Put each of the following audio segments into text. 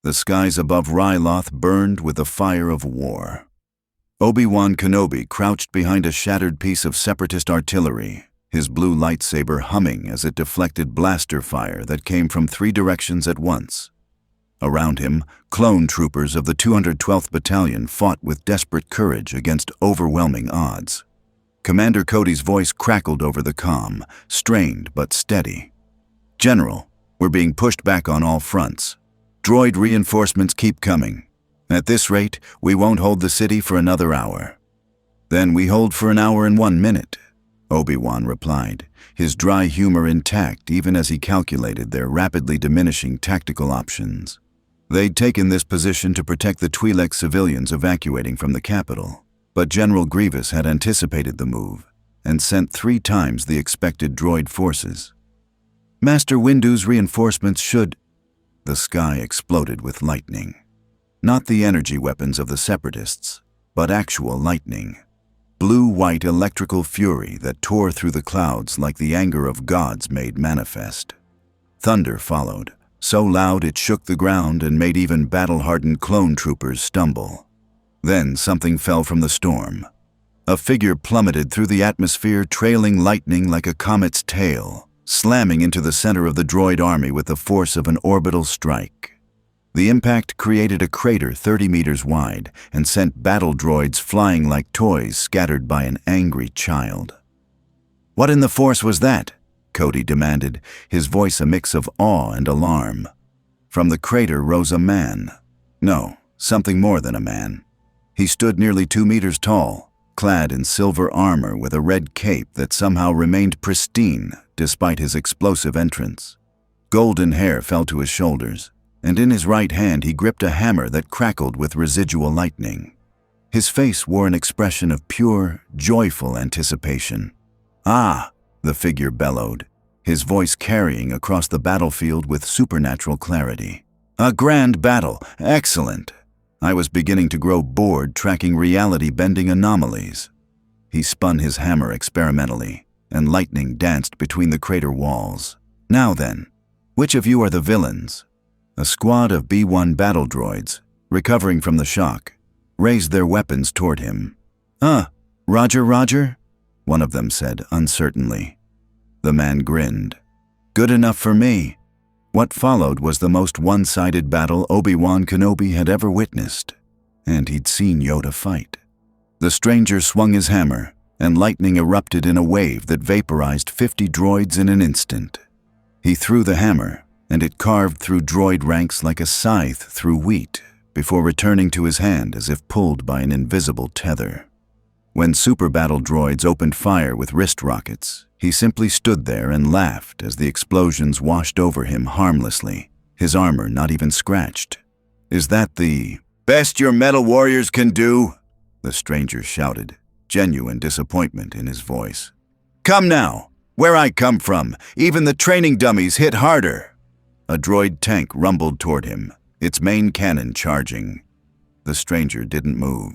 The skies above Ryloth burned with the fire of war. Obi-Wan Kenobi crouched behind a shattered piece of Separatist artillery, his blue lightsaber humming as it deflected blaster fire that came from 3 directions at once. Around him, clone troopers of the 212th Battalion fought with desperate courage against overwhelming odds. Commander Cody's voice crackled over the comm, strained but steady. "General, we're being pushed back on all fronts. Droid reinforcements keep coming. At this rate, we won't hold the city for another hour." "Then we hold for an hour and 1 minute," Obi-Wan replied, his dry humor intact even as he calculated their rapidly diminishing tactical options. They'd taken this position to protect the Twi'lek civilians evacuating from the capital, but General Grievous had anticipated the move and sent 3 times the expected droid forces. "Master Windu's reinforcements should—" The sky exploded with lightning. Not the energy weapons of the Separatists, but actual lightning. Blue-white electrical fury that tore through the clouds like the anger of gods made manifest. Thunder followed, so loud it shook the ground and made even battle-hardened clone troopers stumble. Then something fell from the storm. A figure plummeted through the atmosphere, trailing lightning like a comet's tail, slamming into the center of the droid army with the force of an orbital strike. The impact created a crater 30 meters wide and sent battle droids flying like toys scattered by an angry child. "What in the force was that?" Cody demanded, his voice a mix of awe and alarm. From the crater rose a man. No, something more than a man. He stood nearly 2 meters tall, clad in silver armor with a red cape that somehow remained pristine despite his explosive entrance. Golden hair fell to his shoulders, and in his right hand he gripped a hammer that crackled with residual lightning. His face wore an expression of pure, joyful anticipation. "Ah!" the figure bellowed, his voice carrying across the battlefield with supernatural clarity. "A grand battle! Excellent! I was beginning to grow bored tracking reality-bending anomalies." He spun his hammer experimentally, and lightning danced between the crater walls. "Now then, which of you are the villains?" A squad of B-1 battle droids, recovering from the shock, raised their weapons toward him. Roger, Roger," one of them said uncertainly. The man grinned. "Good enough for me." What followed was the most one-sided battle Obi-Wan Kenobi had ever witnessed, and he'd seen Yoda fight. The stranger swung his hammer, and lightning erupted in a wave that vaporized 50 droids in an instant. He threw the hammer, and it carved through droid ranks like a scythe through wheat, before returning to his hand as if pulled by an invisible tether. When super battle droids opened fire with wrist rockets, he simply stood there and laughed as the explosions washed over him harmlessly, his armor not even scratched. "Is that the best your metal warriors can do?" the stranger shouted, genuine disappointment in his voice. "Come now! Where I come from, even the training dummies hit harder!" A droid tank rumbled toward him, its main cannon charging. The stranger didn't move.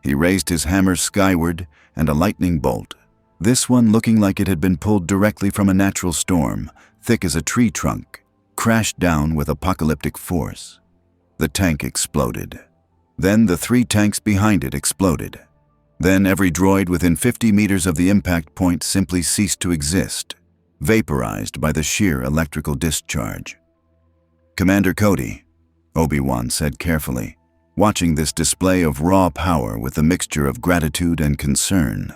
He raised his hammer skyward, and a lightning bolt, this one looking like it had been pulled directly from a natural storm, thick as a tree trunk, crashed down with apocalyptic force. The tank exploded. Then the 3 tanks behind it exploded. Then every droid within 50 meters of the impact point simply ceased to exist, vaporized by the sheer electrical discharge. "Commander Cody," Obi-Wan said carefully, watching this display of raw power with a mixture of gratitude and concern.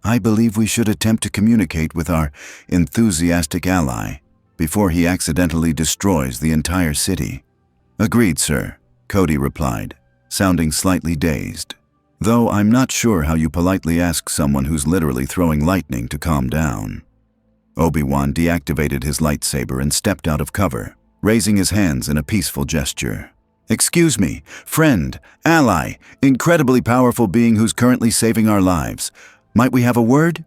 "I believe we should attempt to communicate with our enthusiastic ally before he accidentally destroys the entire city." "Agreed, sir," Cody replied, sounding slightly dazed. "Though I'm not sure how you politely ask someone who's literally throwing lightning to calm down." Obi-Wan deactivated his lightsaber and stepped out of cover, raising his hands in a peaceful gesture. "Excuse me, friend, ally, incredibly powerful being who's currently saving our lives. Might we have a word?"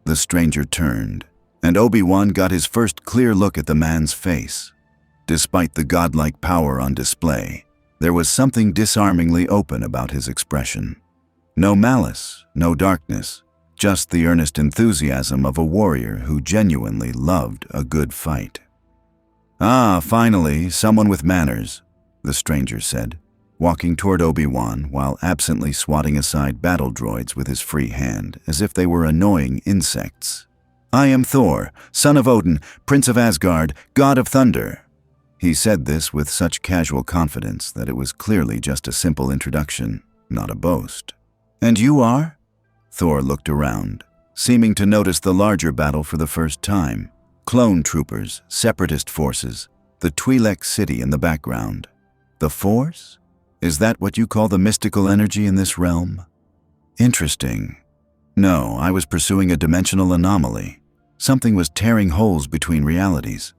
The stranger turned, and Obi-Wan got his first clear look at the man's face. Despite the godlike power on display, there was something disarmingly open about his expression. No malice, no darkness, just the earnest enthusiasm of a warrior who genuinely loved a good fight. "Ah, finally, someone with manners," the stranger said, walking toward Obi-Wan while absently swatting aside battle droids with his free hand as if they were annoying insects. "I am Thor, son of Odin, Prince of Asgard, God of Thunder." He said this with such casual confidence that it was clearly just a simple introduction, not a boast. "And you are?" Thor looked around, seeming to notice the larger battle for the first time. Clone troopers, separatist forces, the Twi'lek city in the background. The Force? Is that what you call the mystical energy in this realm? Interesting. No, I was pursuing a dimensional anomaly. Something was tearing holes between realities.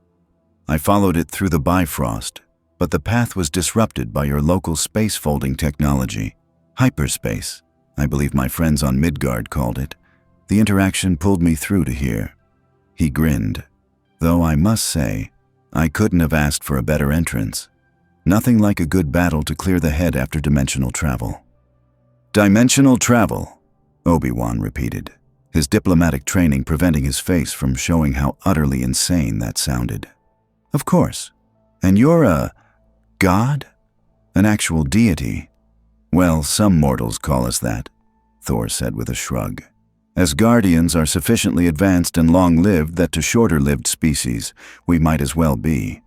I followed it through the Bifrost, but the path was disrupted by your local space-folding technology. Hyperspace, I believe my friends on Midgard called it. The interaction pulled me through to here. He grinned, though I must say, I couldn't have asked for a better entrance. Nothing like a good battle to clear the head after dimensional travel. "Dimensional travel," Obi-Wan repeated, his diplomatic training preventing his face from showing how utterly insane that sounded. "Of course. And you're a god? An actual deity?" "Well, some mortals call us that," Thor said with a shrug. "Asgardians are sufficiently advanced and long-lived that to shorter-lived species, we might as well be.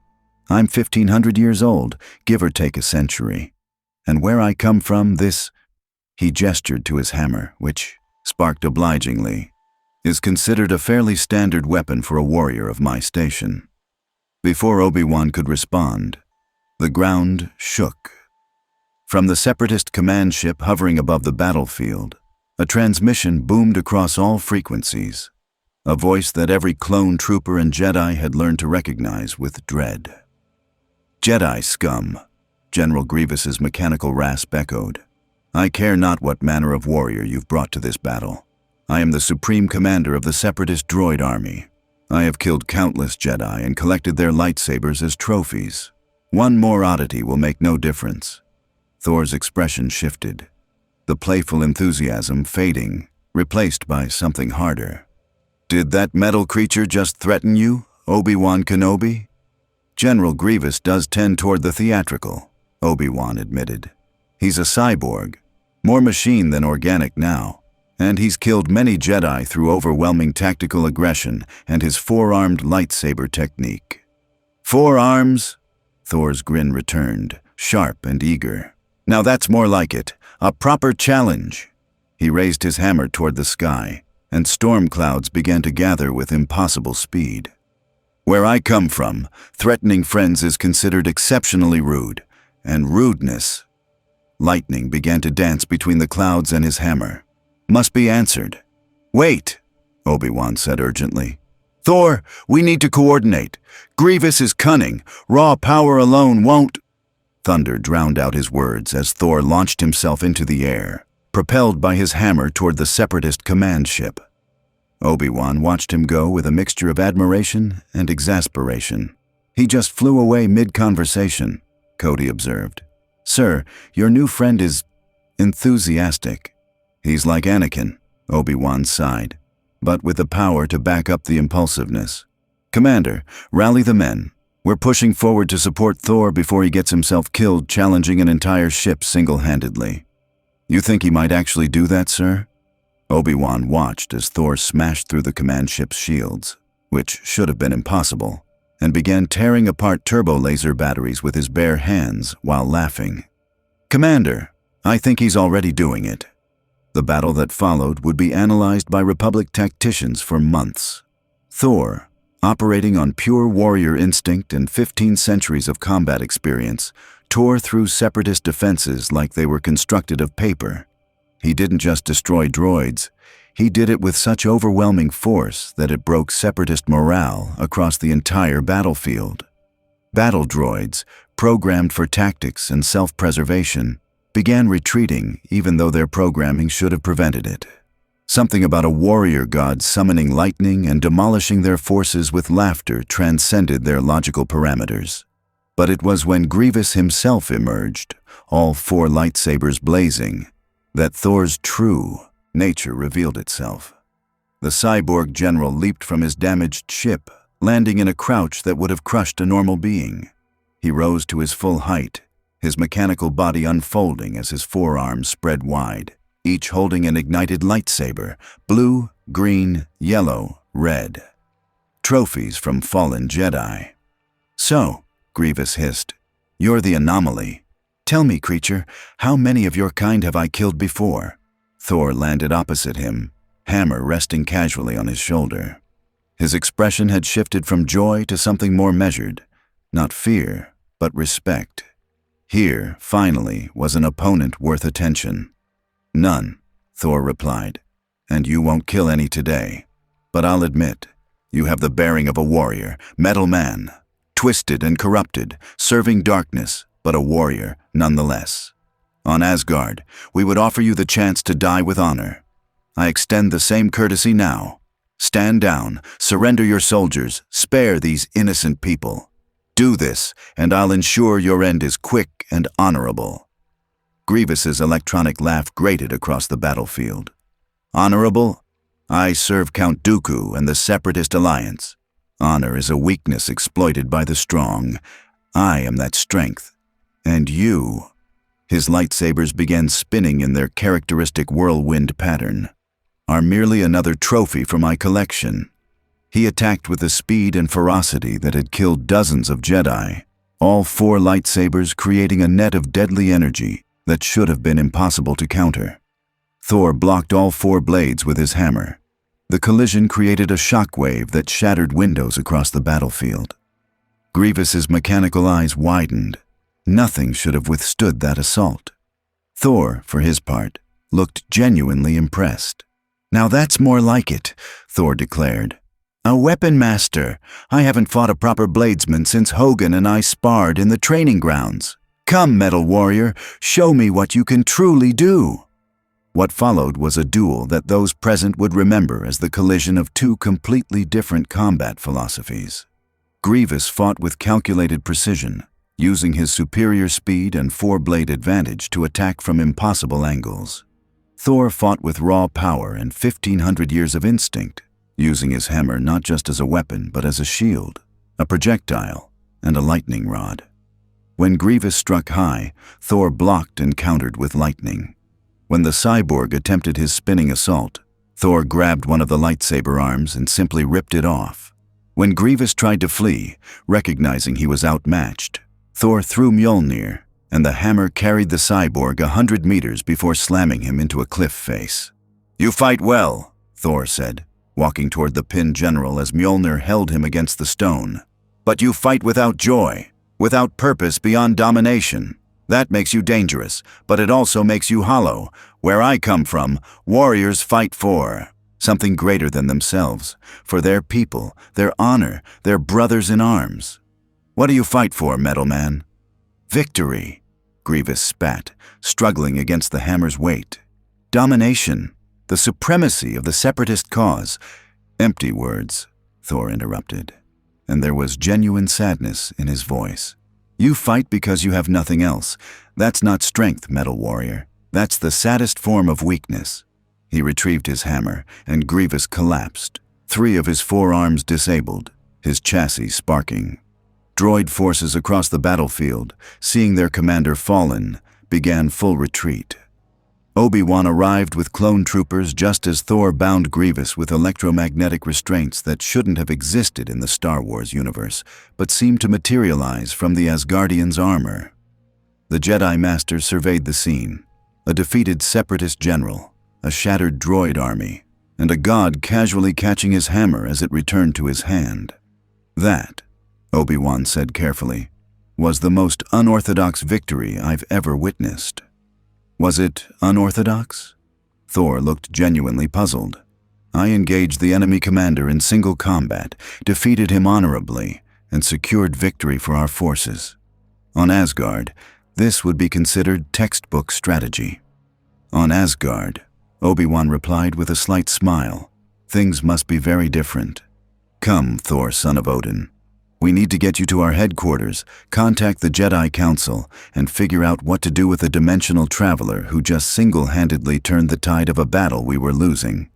I'm 1,500 years old, give or take a century. And where I come from, this," he gestured to his hammer, which, sparked obligingly, is considered a fairly standard weapon for a warrior of my station. Before Obi-Wan could respond, the ground shook. From the Separatist command ship hovering above the battlefield, a transmission boomed across all frequencies, a voice that every clone trooper and Jedi had learned to recognize with dread. "Jedi scum," General Grievous's mechanical rasp echoed. "I care not what manner of warrior you've brought to this battle. I am the supreme commander of the Separatist droid army. I have killed countless Jedi and collected their lightsabers as trophies. One more oddity will make no difference." Thor's expression shifted, the playful enthusiasm fading, replaced by something harder. "Did that metal creature just threaten you, Obi-Wan Kenobi?" "General Grievous does tend toward the theatrical," Obi-Wan admitted. "He's a cyborg, more machine than organic now, and he's killed many Jedi through overwhelming tactical aggression and his four-armed lightsaber technique." "4 arms?" Thor's grin returned, sharp and eager. "Now that's more like it, a proper challenge." He raised his hammer toward the sky, and storm clouds began to gather with impossible speed. "Where I come from, threatening friends is considered exceptionally rude, and rudeness—" Lightning began to dance between the clouds and his hammer. "Must be answered." "Wait," Obi-Wan said urgently. "Thor, we need to coordinate. Grievous is cunning. Raw power alone won't—" Thunder drowned out his words as Thor launched himself into the air, propelled by his hammer toward the Separatist command ship. Obi-Wan watched him go with a mixture of admiration and exasperation. "He just flew away mid-conversation," Cody observed. "Sir, your new friend is enthusiastic." "He's like Anakin," Obi-Wan sighed, "but with the power to back up the impulsiveness. Commander, rally the men. We're pushing forward to support Thor before he gets himself killed challenging an entire ship single-handedly." "You think he might actually do that, sir?" Obi-Wan watched as Thor smashed through the command ship's shields, which should have been impossible, and began tearing apart turbo laser batteries with his bare hands while laughing. "Commander, I think he's already doing it." The battle that followed would be analyzed by Republic tacticians for months. Thor, operating on pure warrior instinct and 15 centuries of combat experience, tore through Separatist defenses like they were constructed of paper. He didn't just destroy droids, he did it with such overwhelming force that it broke Separatist morale across the entire battlefield. Battle droids, programmed for tactics and self-preservation, began retreating even though their programming should have prevented it. Something about a warrior god summoning lightning and demolishing their forces with laughter transcended their logical parameters. But it was when Grievous himself emerged, all 4 lightsabers blazing, that Thor's true nature revealed itself. The cyborg general leaped from his damaged ship, landing in a crouch that would have crushed a normal being. He rose to his full height, his mechanical body unfolding as his forearms spread wide, each holding an ignited lightsaber, blue, green, yellow, red. Trophies from fallen Jedi. "So," Grievous hissed, "you're the anomaly. Tell me, creature, how many of your kind have I killed before?" Thor landed opposite him, hammer resting casually on his shoulder. His expression had shifted from joy to something more measured, not fear, but respect. Here, finally, was an opponent worth attention. "None," Thor replied, "and you won't kill any today. But I'll admit, you have the bearing of a warrior, metal man, twisted and corrupted, serving darkness, but a warrior nonetheless. On Asgard, we would offer you the chance to die with honor. I extend the same courtesy now. Stand down, surrender your soldiers, spare these innocent people. Do this, and I'll ensure your end is quick and honorable." Grievous's electronic laugh grated across the battlefield. "Honorable? I serve Count Dooku and the Separatist Alliance. Honor is a weakness exploited by the strong. I am that strength. And you—" His lightsabers began spinning in their characteristic whirlwind pattern. "Are merely another trophy for my collection." He attacked with a speed and ferocity that had killed dozens of Jedi, all 4 lightsabers creating a net of deadly energy that should have been impossible to counter. Thor blocked all 4 blades with his hammer. The collision created a shockwave that shattered windows across the battlefield. Grievous's mechanical eyes widened. Nothing should have withstood that assault. Thor, for his part, looked genuinely impressed. "Now that's more like it," Thor declared. "A weapon master. I haven't fought a proper bladesman since Hogan and I sparred in the training grounds. Come, Metal Warrior, show me what you can truly do." What followed was a duel that those present would remember as the collision of 2 completely different combat philosophies. Grievous fought with calculated precision, using his superior speed and 4-blade advantage to attack from impossible angles. Thor fought with raw power and 1,500 years of instinct, using his hammer not just as a weapon but as a shield, a projectile, and a lightning rod. When Grievous struck high, Thor blocked and countered with lightning. When the cyborg attempted his spinning assault, Thor grabbed one of the lightsaber arms and simply ripped it off. When Grievous tried to flee, recognizing he was outmatched, Thor threw Mjolnir, and the hammer carried the cyborg 100 meters before slamming him into a cliff face. "You fight well," Thor said, walking toward the pinned general as Mjolnir held him against the stone. "But you fight without joy, without purpose beyond domination. That makes you dangerous, but it also makes you hollow. Where I come from, warriors fight for something greater than themselves, for their people, their honor, their brothers in arms. What do you fight for, Metal Man?" "Victory," Grievous spat, struggling against the hammer's weight. "Domination, the supremacy of the Separatist cause." "Empty words," Thor interrupted, and there was genuine sadness in his voice. "You fight because you have nothing else. That's not strength, Metal Warrior. That's the saddest form of weakness." He retrieved his hammer, and Grievous collapsed, 3 of his 4 arms disabled, his chassis sparking. Droid forces across the battlefield, seeing their commander fallen, began full retreat. Obi-Wan arrived with clone troopers just as Thor bound Grievous with electromagnetic restraints that shouldn't have existed in the Star Wars universe, but seemed to materialize from the Asgardians' armor. The Jedi Master surveyed the scene, a defeated Separatist general, a shattered droid army, and a god casually catching his hammer as it returned to his hand. "That," Obi-Wan said carefully, "was the most unorthodox victory I've ever witnessed." "Was it unorthodox?" Thor looked genuinely puzzled. "I engaged the enemy commander in single combat, defeated him honorably, and secured victory for our forces. On Asgard, this would be considered textbook strategy." "On Asgard," Obi-Wan replied with a slight smile, "things must be very different. Come, Thor, son of Odin. We need to get you to our headquarters, contact the Jedi Council, and figure out what to do with a dimensional traveler who just single-handedly turned the tide of a battle we were losing."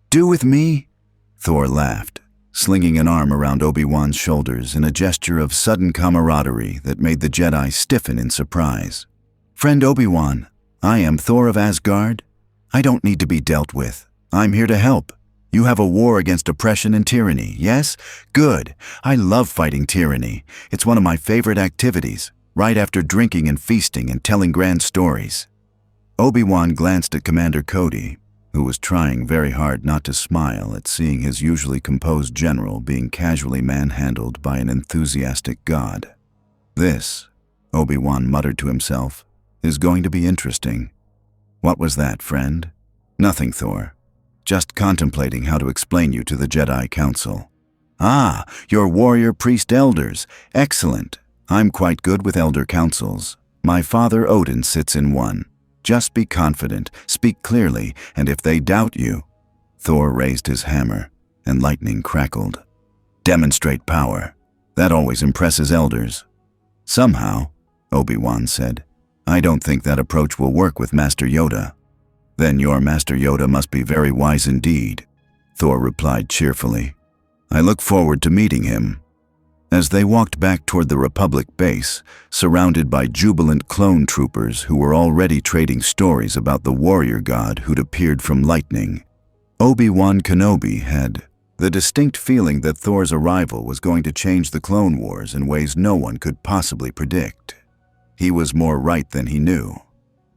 "Do with me?" Thor laughed. slinging an arm around Obi-Wan's shoulders in a gesture of sudden camaraderie that made the Jedi stiffen in surprise. "Friend Obi-Wan, I am Thor of Asgard. I don't need to be dealt with. I'm here to help. You have a war against oppression and tyranny, yes? Good. I love fighting tyranny. It's one of my favorite activities, right after drinking and feasting and telling grand stories." Obi-Wan glanced at Commander Cody, who was trying very hard not to smile at seeing his usually composed general being casually manhandled by an enthusiastic god. "This," Obi-Wan muttered to himself, "is going to be interesting." "What was that, friend?" "Nothing, Thor. Just contemplating how to explain you to the Jedi Council." "Ah, your warrior priest elders. Excellent. I'm quite good with elder councils. My father Odin sits in one. Just be confident, speak clearly, and if they doubt you—" Thor raised his hammer, and lightning crackled. "Demonstrate power. That always impresses elders." "Somehow," Obi-Wan said, "I don't think that approach will work with Master Yoda." "Then your Master Yoda must be very wise indeed," Thor replied cheerfully. "I look forward to meeting him." As they walked back toward the Republic base, surrounded by jubilant clone troopers who were already trading stories about the warrior god who'd appeared from lightning, Obi-Wan Kenobi had the distinct feeling that Thor's arrival was going to change the Clone Wars in ways no one could possibly predict. He was more right than he knew.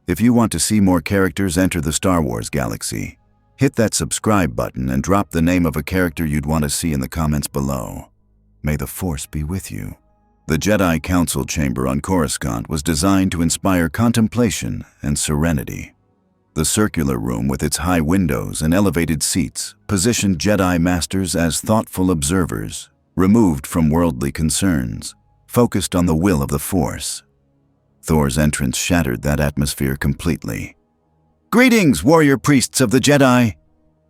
If you want to see more characters enter the Star Wars galaxy, hit that subscribe button and drop the name of a character you'd want to see in the comments below. May the Force be with you. The Jedi Council chamber on Coruscant was designed to inspire contemplation and serenity. The circular room with its high windows and elevated seats positioned Jedi Masters as thoughtful observers, removed from worldly concerns, focused on the will of the Force. Thor's entrance shattered that atmosphere completely. "Greetings, warrior priests of the Jedi!"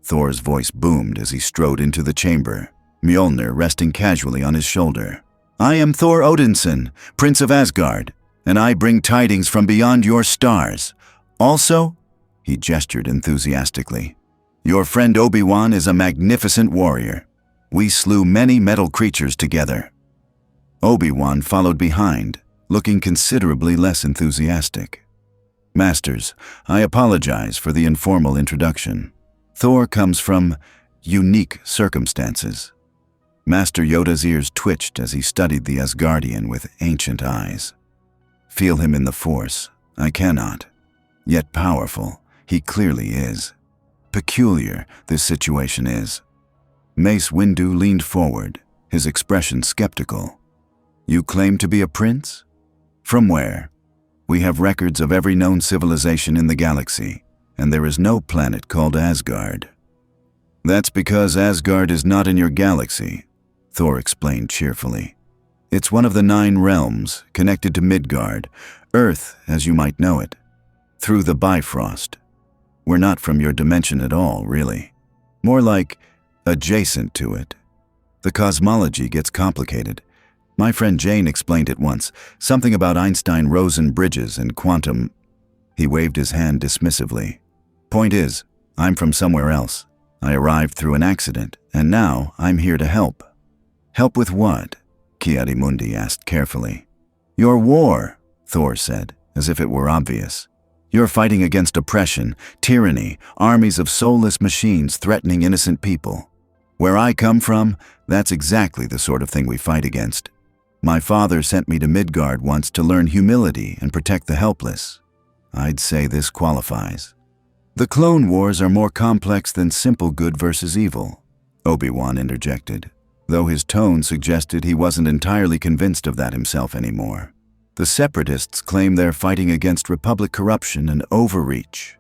Thor's voice boomed as he strode into the chamber, Mjolnir resting casually on his shoulder. "I am Thor Odinson, Prince of Asgard, and I bring tidings from beyond your stars. Also," he gestured enthusiastically, "your friend Obi-Wan is a magnificent warrior. We slew many metal creatures together." Obi-Wan followed behind, looking considerably less enthusiastic. "Masters, I apologize for the informal introduction. Thor comes from unique circumstances." Master Yoda's ears twitched as he studied the Asgardian with ancient eyes. "Feel him in the Force. I cannot. Yet powerful, he clearly is. Peculiar, this situation is." Mace Windu leaned forward, his expression skeptical. "You claim to be a prince? From where? We have records of every known civilization in the galaxy, and there is no planet called Asgard." "That's because Asgard is not in your galaxy," Thor explained cheerfully. "It's one of the 9 realms connected to Midgard, Earth as you might know it, through the Bifrost. We're not from your dimension at all, really. More like adjacent to it. The cosmology gets complicated. My friend Jane explained it once, something about Einstein-Rosen bridges and quantum—" He waved his hand dismissively. "Point is, I'm from somewhere else. I arrived through an accident, and now I'm here to help." "Help with what?" Ki-Adi-Mundi asked carefully. "Your war," Thor said, as if it were obvious. "You're fighting against oppression, tyranny, armies of soulless machines threatening innocent people. Where I come from, that's exactly the sort of thing we fight against. My father sent me to Midgard once to learn humility and protect the helpless. I'd say this qualifies." "The Clone Wars are more complex than simple good versus evil," Obi-Wan interjected, though his tone suggested he wasn't entirely convinced of that himself anymore. "The Separatists claim they're fighting against Republic corruption and overreach,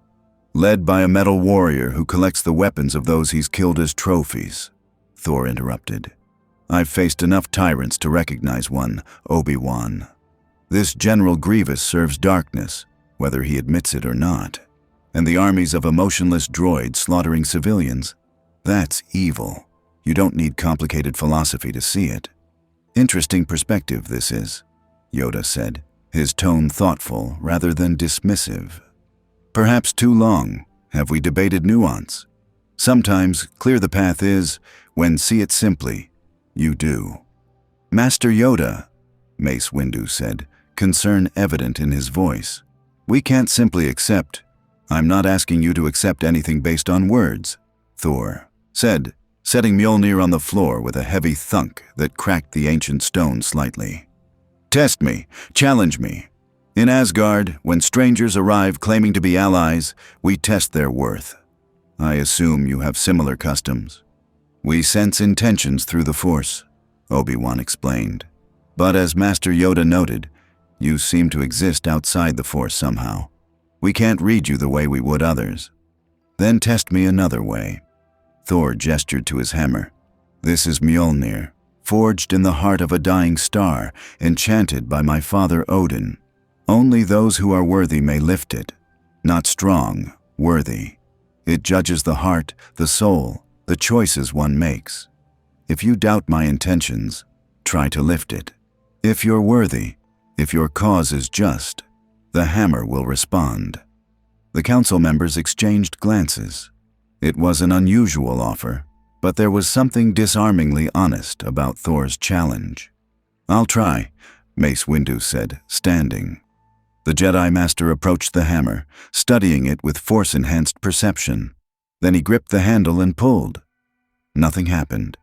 led by a metal warrior who collects the weapons of those he's killed as trophies," Thor interrupted. "I've faced enough tyrants to recognize one, Obi-Wan. This General Grievous serves darkness, whether he admits it or not. And the armies of emotionless droids slaughtering civilians, that's evil. You don't need complicated philosophy to see it." "Interesting perspective this is," Yoda said, his tone thoughtful rather than dismissive. "Perhaps too long. Have we debated nuance?" Sometimes clear the path is, when see it simply, you do. Master Yoda, Mace Windu said, concern evident in his voice. We can't simply accept. I'm not asking you to accept anything based on words, Thor said, setting Mjolnir on the floor with a heavy thunk that cracked the ancient stone slightly. Test me, challenge me. In Asgard, when strangers arrive claiming to be allies, we test their worth. I assume you have similar customs. We sense intentions through the Force, Obi-Wan explained. But as Master Yoda noted, you seem to exist outside the Force somehow. We can't read you the way we would others. Then test me another way. Thor gestured to his hammer. This is Mjolnir, forged in the heart of a dying star, enchanted by my father Odin. Only those who are worthy may lift it. Not strong, worthy. It judges the heart, the soul, the choices one makes. If you doubt my intentions, try to lift it. If you're worthy, if your cause is just, the hammer will respond. The council members exchanged glances. It was an unusual offer, but there was something disarmingly honest about Thor's challenge. I'll try, Mace Windu said, standing. The Jedi Master approached the hammer, studying it with Force-enhanced perception. Then he gripped the handle and pulled. Nothing happened.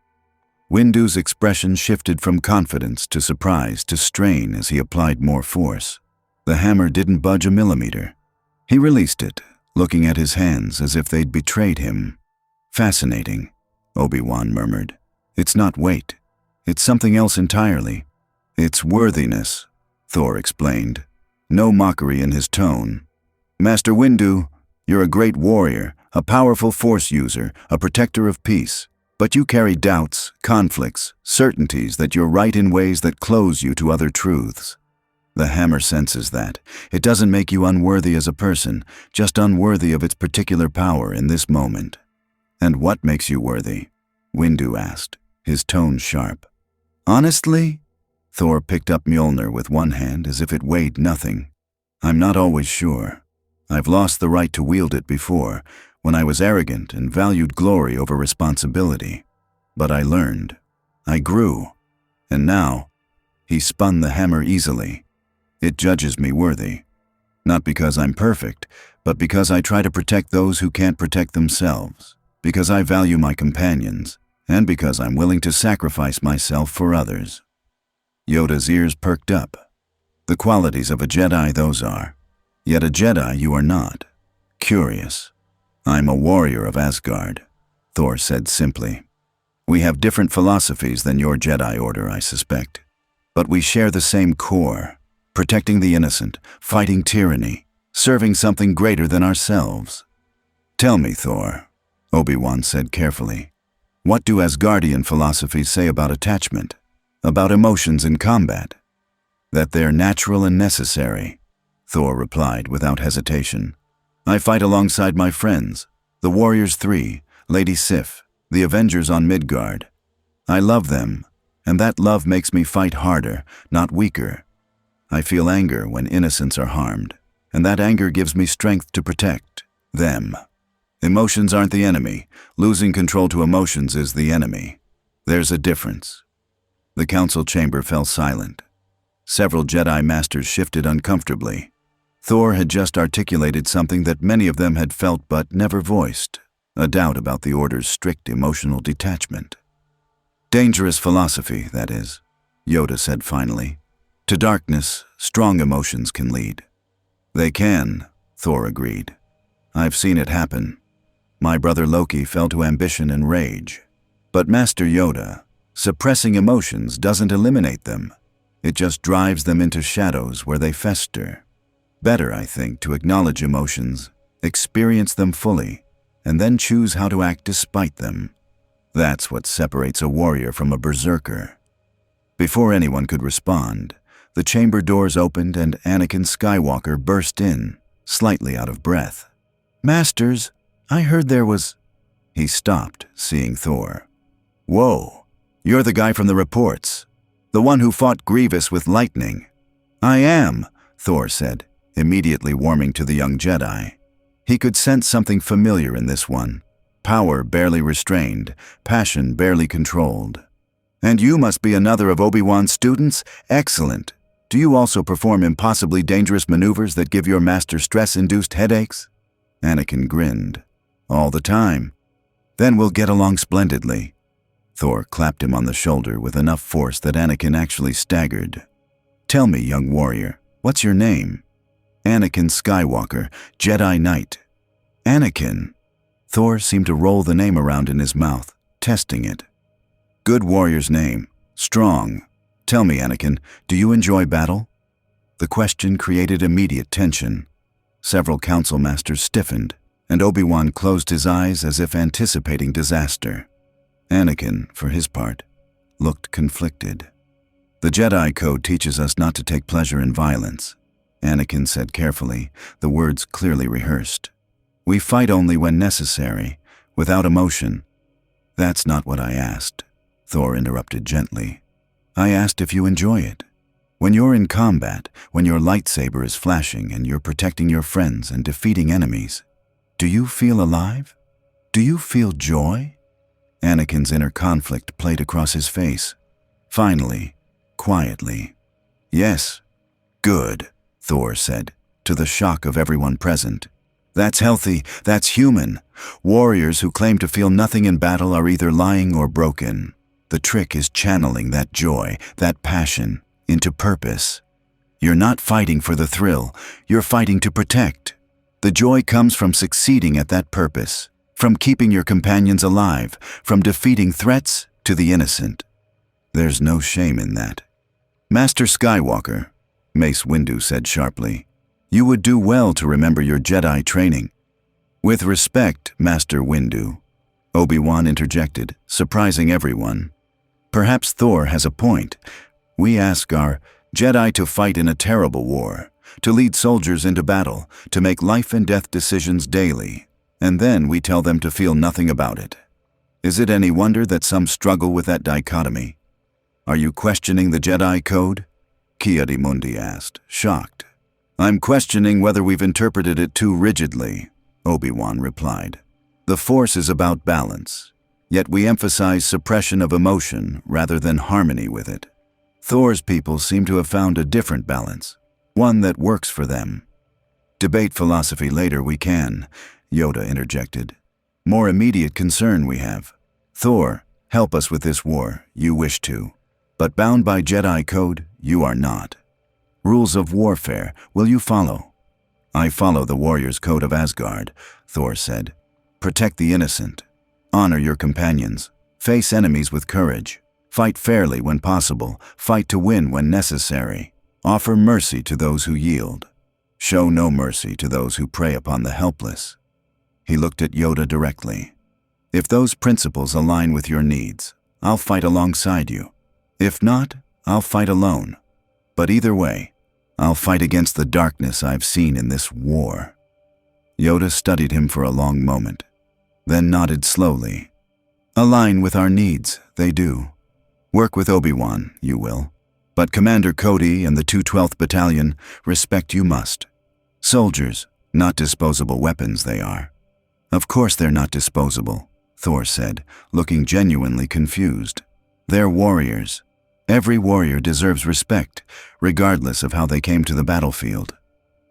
Windu's expression shifted from confidence to surprise to strain as he applied more force. The hammer didn't budge a millimeter. He released it, looking at his hands as if they'd betrayed him. Fascinating, Obi-Wan murmured. It's not weight. It's something else entirely. It's worthiness, Thor explained. No mockery in his tone. Master Windu, you're a great warrior, a powerful Force user, a protector of peace. But you carry doubts, conflicts, certainties that you're right in ways that close you to other truths. The hammer senses that. It doesn't make you unworthy as a person, just unworthy of its particular power in this moment. And what makes you worthy? Windu asked, his tone sharp. Honestly? Thor picked up Mjolnir with one hand as if it weighed nothing. I'm not always sure. I've lost the right to wield it before, when I was arrogant and valued glory over responsibility. But I learned. I grew. And now, he spun the hammer easily. It judges me worthy. Not because I'm perfect, but because I try to protect those who can't protect themselves. Because I value my companions, and because I'm willing to sacrifice myself for others. Yoda's ears perked up. The qualities of a Jedi those are. Yet a Jedi you are not. Curious. I'm a warrior of Asgard, Thor said simply. We have different philosophies than your Jedi Order, I suspect. But we share the same core, protecting the innocent, fighting tyranny, serving something greater than ourselves. Tell me, Thor, Obi-Wan said carefully. What do Asgardian philosophies say about attachment? About emotions in combat? That they're natural and necessary, Thor replied without hesitation. I fight alongside my friends, the Warriors 3, Lady Sif, the Avengers on Midgard. I love them, and that love makes me fight harder, not weaker. I feel anger when innocents are harmed, and that anger gives me strength to protect them. Emotions aren't the enemy. Losing control to emotions is the enemy. There's a difference. The council chamber fell silent. Several Jedi Masters shifted uncomfortably. Thor had just articulated something that many of them had felt but never voiced, a doubt about the Order's strict emotional detachment. Dangerous philosophy, that is, Yoda said finally. To darkness, strong emotions can lead. They can, Thor agreed. I've seen it happen. My brother Loki fell to ambition and rage. But Master Yoda, suppressing emotions doesn't eliminate them. It just drives them into shadows where they fester. Better, I think, to acknowledge emotions, experience them fully, and then choose how to act despite them. That's what separates a warrior from a berserker. Before anyone could respond, the chamber doors opened and Anakin Skywalker burst in, slightly out of breath. Masters, I heard there was... He stopped, seeing Thor. Whoa, you're the guy from the reports. The one who fought Grievous with lightning. I am, Thor said, immediately warming to the young Jedi. He could sense something familiar in this one. Power barely restrained, passion barely controlled. And you must be another of Obi-Wan's students? Excellent. Do you also perform impossibly dangerous maneuvers that give your master stress-induced headaches? Anakin grinned. All the time. Then we'll get along splendidly. Thor clapped him on the shoulder with enough force that Anakin actually staggered. Tell me, young warrior, what's your name? Anakin Skywalker, Jedi Knight. Anakin. Thor seemed to roll the name around in his mouth, testing it. Good warrior's name. Strong. Tell me, Anakin, do you enjoy battle? The question created immediate tension. Several council masters stiffened, and Obi-Wan closed his eyes as if anticipating disaster. Anakin, for his part, looked conflicted. The Jedi Code teaches us not to take pleasure in violence, Anakin said carefully, the words clearly rehearsed. We fight only when necessary, without emotion. That's not what I asked, Thor interrupted gently. I asked if you enjoy it. When you're in combat, when your lightsaber is flashing and you're protecting your friends and defeating enemies, do you feel alive? Do you feel joy? Anakin's inner conflict played across his face. Finally, quietly. Yes. Good, Thor said, to the shock of everyone present. That's healthy, that's human. Warriors who claim to feel nothing in battle are either lying or broken. The trick is channeling that joy, that passion, into purpose. You're not fighting for the thrill, you're fighting to protect. The joy comes from succeeding at that purpose, from keeping your companions alive, from defeating threats to the innocent. There's no shame in that. Master Skywalker, Mace Windu said sharply, you would do well to remember your Jedi training. With respect, Master Windu, Obi-Wan interjected, surprising everyone. Perhaps Thor has a point. We ask our Jedi to fight in a terrible war, to lead soldiers into battle, to make life and death decisions daily, and then we tell them to feel nothing about it. Is it any wonder that some struggle with that dichotomy? Are you questioning the Jedi Code? Ki-Adi-Mundi asked, shocked. I'm questioning whether we've interpreted it too rigidly, Obi-Wan replied. The Force is about balance, yet we emphasize suppression of emotion rather than harmony with it. Thor's people seem to have found a different balance, one that works for them. Debate philosophy later we can, Yoda interjected. More immediate concern we have. Thor, help us with this war, you wish to. But bound by Jedi Code, you are not. Rules of warfare, will you follow? I follow the warrior's code of Asgard, Thor said. Protect the innocent. Honor your companions. Face enemies with courage. Fight fairly when possible. Fight to win when necessary. Offer mercy to those who yield. Show no mercy to those who prey upon the helpless. He looked at Yoda directly. If those principles align with your needs, I'll fight alongside you. If not, I'll fight alone. But either way, I'll fight against the darkness I've seen in this war. Yoda studied him for a long moment, then nodded slowly. Align with our needs, they do. Work with Obi-Wan, you will. But Commander Cody and the 212th Battalion, respect you must. Soldiers, not disposable weapons they are. Of course they're not disposable, Thor said, looking genuinely confused. They're warriors. Every warrior deserves respect, regardless of how they came to the battlefield.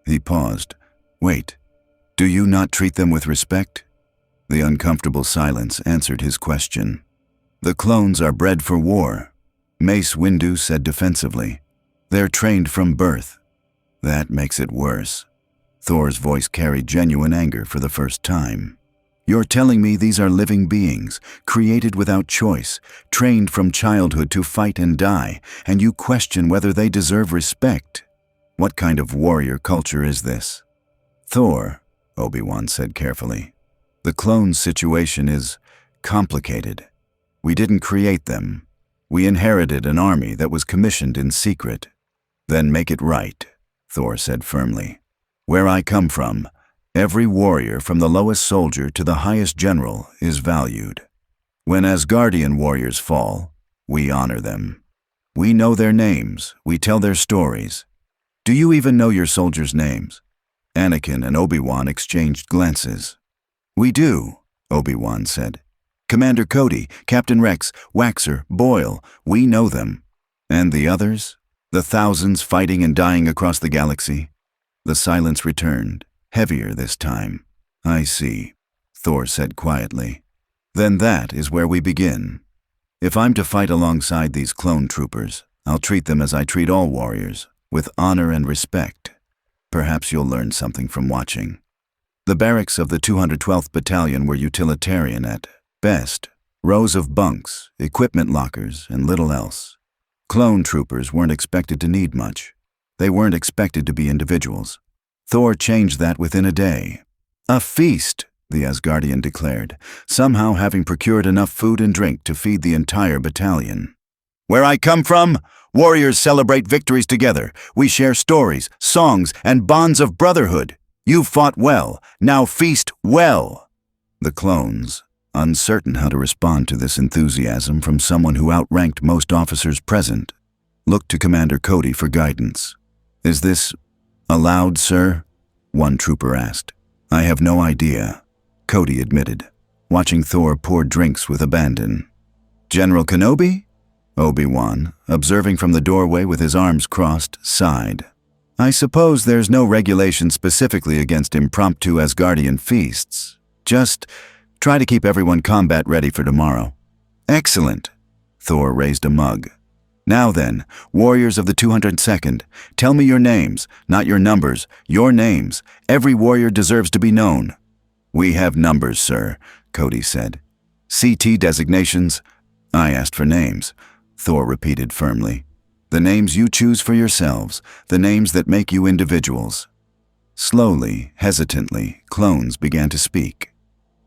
He paused. Wait, do you not treat them with respect? The uncomfortable silence answered his question. The clones are bred for war, Mace Windu said defensively. They're trained from birth. That makes it worse. Thor's voice carried genuine anger for the first time. You're telling me these are living beings, created without choice, trained from childhood to fight and die, and you question whether they deserve respect? What kind of warrior culture is this? Thor, Obi-Wan said carefully. The clones' situation is complicated. We didn't create them. We inherited an army that was commissioned in secret. Then make it right, Thor said firmly. Where I come from, every warrior from the lowest soldier to the highest general is valued. When Asgardian warriors fall, we honor them. We know their names, we tell their stories. Do you even know your soldiers' names? Anakin and Obi-Wan exchanged glances. We do, Obi-Wan said. Commander Cody, Captain Rex, Waxer, Boyle, we know them. And the others? The thousands fighting and dying across the galaxy? The silence returned, heavier this time. I see, Thor said quietly. Then that is where we begin. If I'm to fight alongside these clone troopers, I'll treat them as I treat all warriors, with honor and respect. Perhaps you'll learn something from watching. The barracks of the 212th Battalion were utilitarian at best, rows of bunks, equipment lockers, and little else. Clone troopers weren't expected to need much. They weren't expected to be individuals. Thor changed that within a day. A feast, the Asgardian declared, somehow having procured enough food and drink to feed the entire battalion. Where I come from, warriors celebrate victories together. We share stories, songs, and bonds of brotherhood. You fought well, now feast well. The clones, uncertain how to respond to this enthusiasm from someone who outranked most officers present, looked to Commander Cody for guidance. Is this allowed, sir? One trooper asked. I have no idea, Cody admitted, watching Thor pour drinks with abandon. General Kenobi? Obi-Wan, observing from the doorway with his arms crossed, sighed. I suppose there's no regulation specifically against impromptu Asgardian feasts. Just try to keep everyone combat ready for tomorrow. Excellent. Thor raised a mug. Now then, warriors of the 202nd, tell me your names, not your numbers, your names. Every warrior deserves to be known. We have numbers, sir, Cody said. CT designations? I asked for names, Thor repeated firmly. The names you choose for yourselves, the names that make you individuals. Slowly, hesitantly, clones began to speak.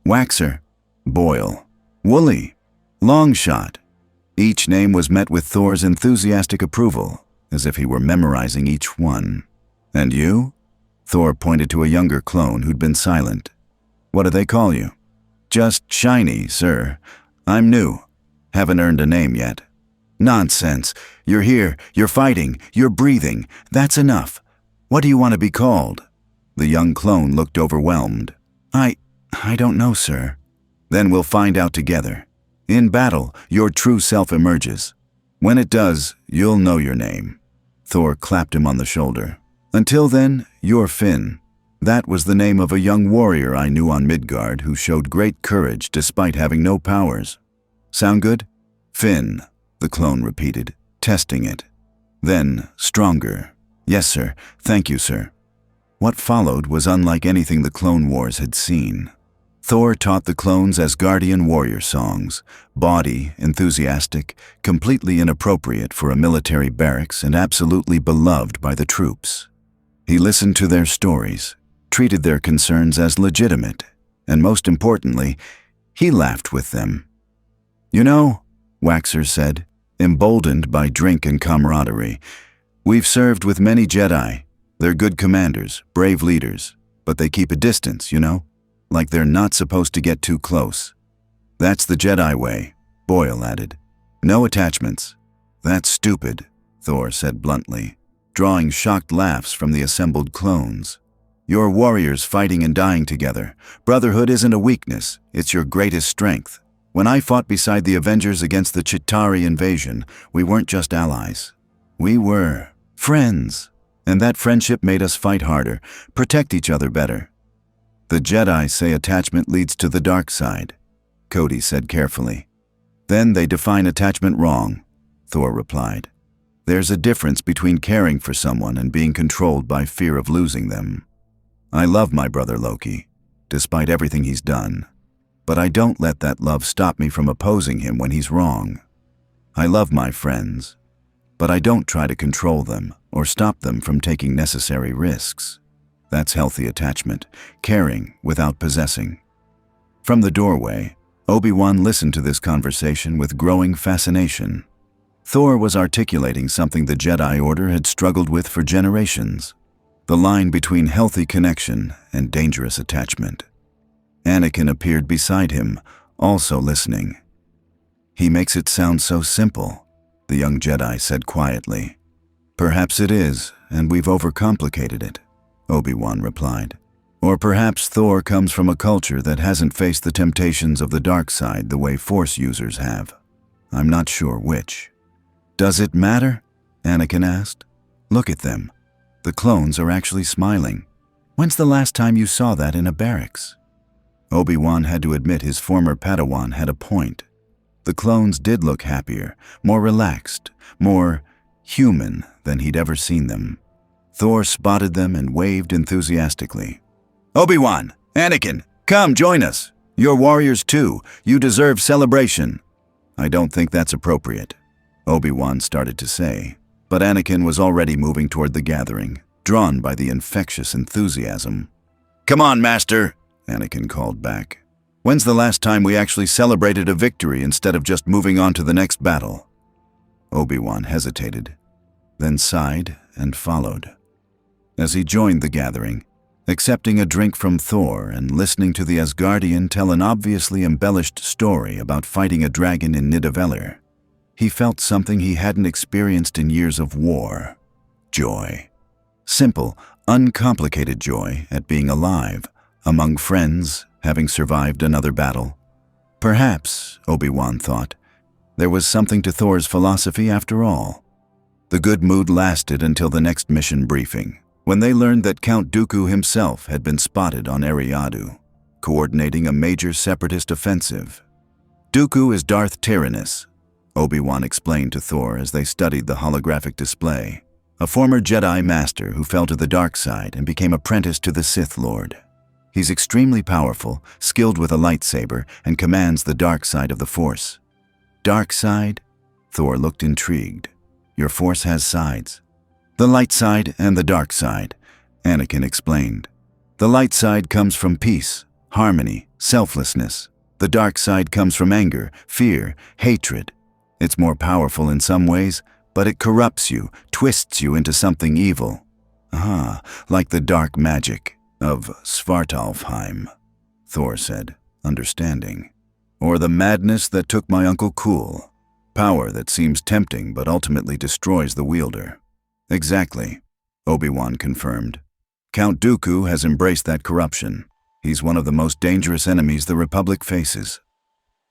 Waxer, Boyle, Wooly, Longshot. Each name was met with Thor's enthusiastic approval, as if he were memorizing each one. And you? Thor pointed to a younger clone who'd been silent. What do they call you? Just Shiny, sir. I'm new. Haven't earned a name yet. Nonsense. You're here, you're fighting, you're breathing. That's enough. What do you want to be called? The young clone looked overwhelmed. I don't know, sir. Then we'll find out together. In battle, your true self emerges. When it does, you'll know your name. Thor clapped him on the shoulder. Until then, you're Finn. That was the name of a young warrior I knew on Midgard who showed great courage despite having no powers. Sound good? Finn, the clone repeated, testing it. Then, stronger. Yes, sir. Thank you, sir. What followed was unlike anything the Clone Wars had seen. Thor taught the clones Asgardian warrior songs, bawdy, enthusiastic, completely inappropriate for a military barracks and absolutely beloved by the troops. He listened to their stories, treated their concerns as legitimate, and most importantly, he laughed with them. You know, Waxer said, emboldened by drink and camaraderie, we've served with many Jedi. They're good commanders, brave leaders, but they keep a distance, you know? Like they're not supposed to get too close. That's the Jedi way, Boyle added. No attachments. That's stupid, Thor said bluntly, drawing shocked laughs from the assembled clones. You're warriors fighting and dying together. Brotherhood isn't a weakness, it's your greatest strength. When I fought beside the Avengers against the Chitauri invasion, we weren't just allies. We were friends. And that friendship made us fight harder, protect each other better. The Jedi say attachment leads to the dark side, Cody said carefully. Then they define attachment wrong, Thor replied. There's a difference between caring for someone and being controlled by fear of losing them. I love my brother Loki, despite everything he's done. But I don't let that love stop me from opposing him when he's wrong. I love my friends, but I don't try to control them or stop them from taking necessary risks. That's healthy attachment, caring without possessing. From the doorway, Obi-Wan listened to this conversation with growing fascination. Thor was articulating something the Jedi Order had struggled with for generations, the line between healthy connection and dangerous attachment. Anakin appeared beside him, also listening. He makes it sound so simple, the young Jedi said quietly. Perhaps it is, and we've overcomplicated it, Obi-Wan replied. Or perhaps Thor comes from a culture that hasn't faced the temptations of the dark side the way Force users have. I'm not sure which. Does it matter? Anakin asked. Look at them. The clones are actually smiling. When's the last time you saw that in a barracks? Obi-Wan had to admit his former Padawan had a point. The clones did look happier, more relaxed, more human than he'd ever seen them. Thor spotted them and waved enthusiastically. Obi-Wan, Anakin, come join us. You're warriors too. You deserve celebration. I don't think that's appropriate, Obi-Wan started to say, but Anakin was already moving toward the gathering, drawn by the infectious enthusiasm. Come on, Master, Anakin called back. When's the last time we actually celebrated a victory instead of just moving on to the next battle? Obi-Wan hesitated, then sighed and followed. As he joined the gathering, accepting a drink from Thor and listening to the Asgardian tell an obviously embellished story about fighting a dragon in Nidavellir, he felt something he hadn't experienced in years of war. Joy. Simple, uncomplicated joy at being alive, among friends, having survived another battle. Perhaps, Obi-Wan thought, there was something to Thor's philosophy after all. The good mood lasted until the next mission briefing, when they learned that Count Dooku himself had been spotted on Eriadu, coordinating a major Separatist offensive. Dooku is Darth Tyrannus, Obi-Wan explained to Thor as they studied the holographic display, a former Jedi master who fell to the dark side and became apprenticed to the Sith Lord. He's extremely powerful, skilled with a lightsaber, and commands the dark side of the Force. Dark side? Thor looked intrigued. Your Force has sides. The light side and the dark side, Anakin explained. The light side comes from peace, harmony, selflessness. The dark side comes from anger, fear, hatred. It's more powerful in some ways, but it corrupts you, twists you into something evil. Like the dark magic of Svartalfheim, Thor said, understanding. Or the madness that took my Uncle Cool. Power that seems tempting but ultimately destroys the wielder. Exactly, Obi-Wan confirmed. Count Dooku has embraced that corruption. He's one of the most dangerous enemies the Republic faces.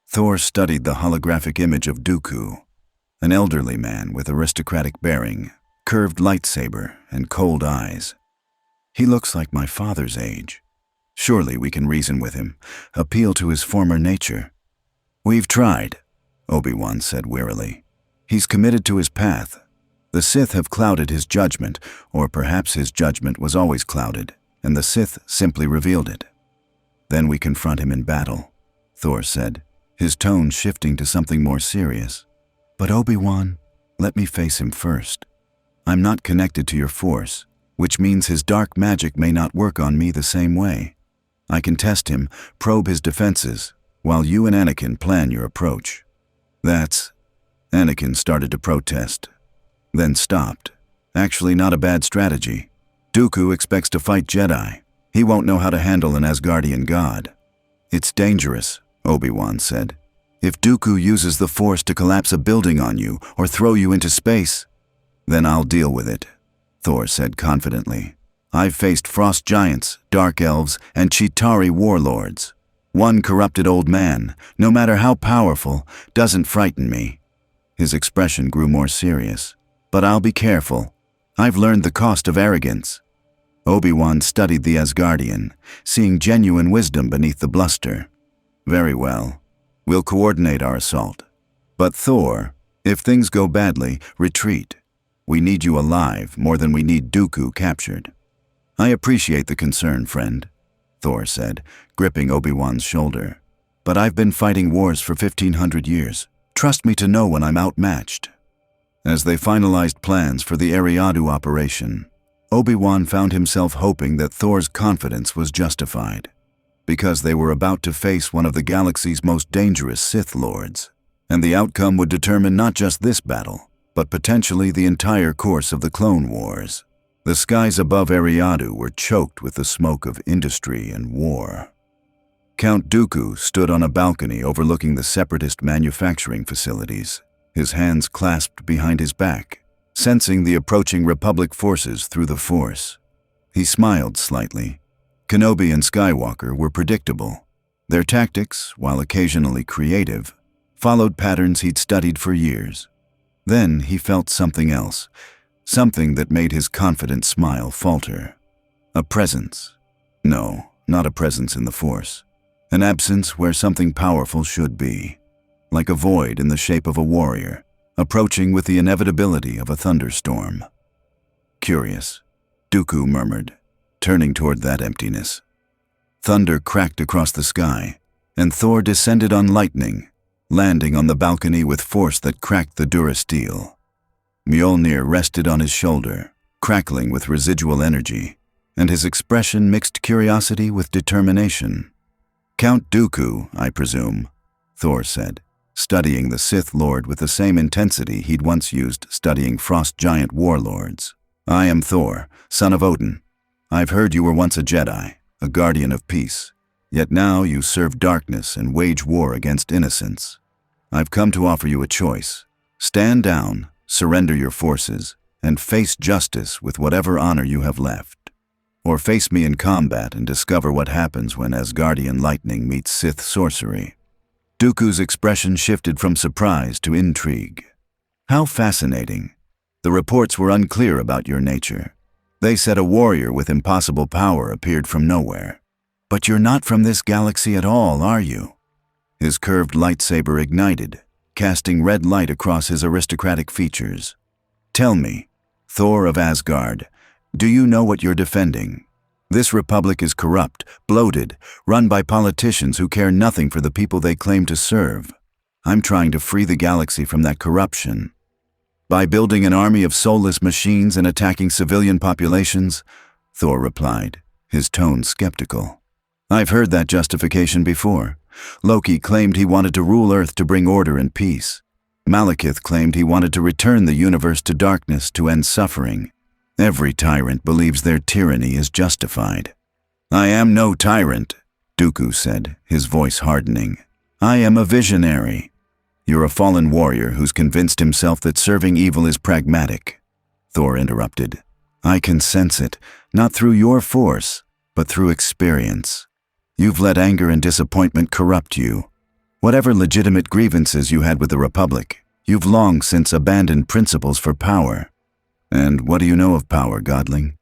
Thor studied the holographic image of Dooku, an elderly man with aristocratic bearing, curved lightsaber, and cold eyes. He looks like my father's age. Surely we can reason with him, appeal to his former nature. We've tried, Obi-Wan said wearily. He's committed to his path. The Sith have clouded his judgment, or perhaps his judgment was always clouded, and the Sith simply revealed it. Then we confront him in battle, Thor said, his tone shifting to something more serious. But Obi-Wan, let me face him first. I'm not connected to your Force, which means his dark magic may not work on me the same way. I can test him, probe his defenses, while you and Anakin plan your approach. Anakin started to protest, then stopped. Actually not a bad strategy. Dooku expects to fight Jedi. He won't know how to handle an Asgardian god. It's dangerous, Obi-Wan said. If Dooku uses the Force to collapse a building on you or throw you into space, then I'll deal with it, Thor said confidently. I've faced frost giants, dark elves, and Chitauri warlords. One corrupted old man, no matter how powerful, doesn't frighten me. His expression grew more serious. But I'll be careful. I've learned the cost of arrogance. Obi-Wan studied the Asgardian, seeing genuine wisdom beneath the bluster. Very well. We'll coordinate our assault. But Thor, if things go badly, retreat. We need you alive more than we need Dooku captured. I appreciate the concern, friend, Thor said, gripping Obi-Wan's shoulder. But I've been fighting wars for 1,500 years. Trust me to know when I'm outmatched. As they finalized plans for the Eriadu operation, Obi-Wan found himself hoping that Thor's confidence was justified, because they were about to face one of the galaxy's most dangerous Sith Lords, and the outcome would determine not just this battle, but potentially the entire course of the Clone Wars. The skies above Eriadu were choked with the smoke of industry and war. Count Dooku stood on a balcony overlooking the Separatist manufacturing facilities, his hands clasped behind his back, sensing the approaching Republic forces through the Force. He smiled slightly. Kenobi and Skywalker were predictable. Their tactics, while occasionally creative, followed patterns he'd studied for years. Then he felt something else, something that made his confident smile falter. A presence. No, not a presence in the Force. An absence where something powerful should be. Like a void in the shape of a warrior, approaching with the inevitability of a thunderstorm. Curious, Dooku murmured, turning toward that emptiness. Thunder cracked across the sky, and Thor descended on lightning, landing on the balcony with force that cracked the durasteel. Mjolnir rested on his shoulder, crackling with residual energy, and his expression mixed curiosity with determination. "Count Dooku, I presume," Thor said, studying the Sith Lord with the same intensity he'd once used studying frost giant warlords. "I am Thor, son of Odin. I've heard you were once a Jedi, a guardian of peace, yet now you serve darkness and wage war against innocence. I've come to offer you a choice. Stand down, surrender your forces, and face justice with whatever honor you have left. Or face me in combat and discover what happens when Asgardian lightning meets Sith sorcery." Dooku's expression shifted from surprise to intrigue. "How fascinating. The reports were unclear about your nature. They said a warrior with impossible power appeared from nowhere. But you're not from this galaxy at all, are you?" His curved lightsaber ignited, casting red light across his aristocratic features. "Tell me, Thor of Asgard, do you know what you're defending? This republic is corrupt, bloated, run by politicians who care nothing for the people they claim to serve. I'm trying to free the galaxy from that corruption. By building an army of soulless machines and attacking civilian populations," Thor replied, his tone skeptical. "I've heard that justification before. Loki claimed he wanted to rule Earth to bring order and peace. Malekith claimed he wanted to return the universe to darkness to end suffering. Every tyrant believes their tyranny is justified." "I am no tyrant," Dooku said, his voice hardening. "I am a visionary." "You're a fallen warrior who's convinced himself that serving evil is pragmatic," Thor interrupted. "I can sense it, not through your force, but through experience. You've let anger and disappointment corrupt you. Whatever legitimate grievances you had with the Republic, you've long since abandoned principles for power. And what do you know of power, godling?"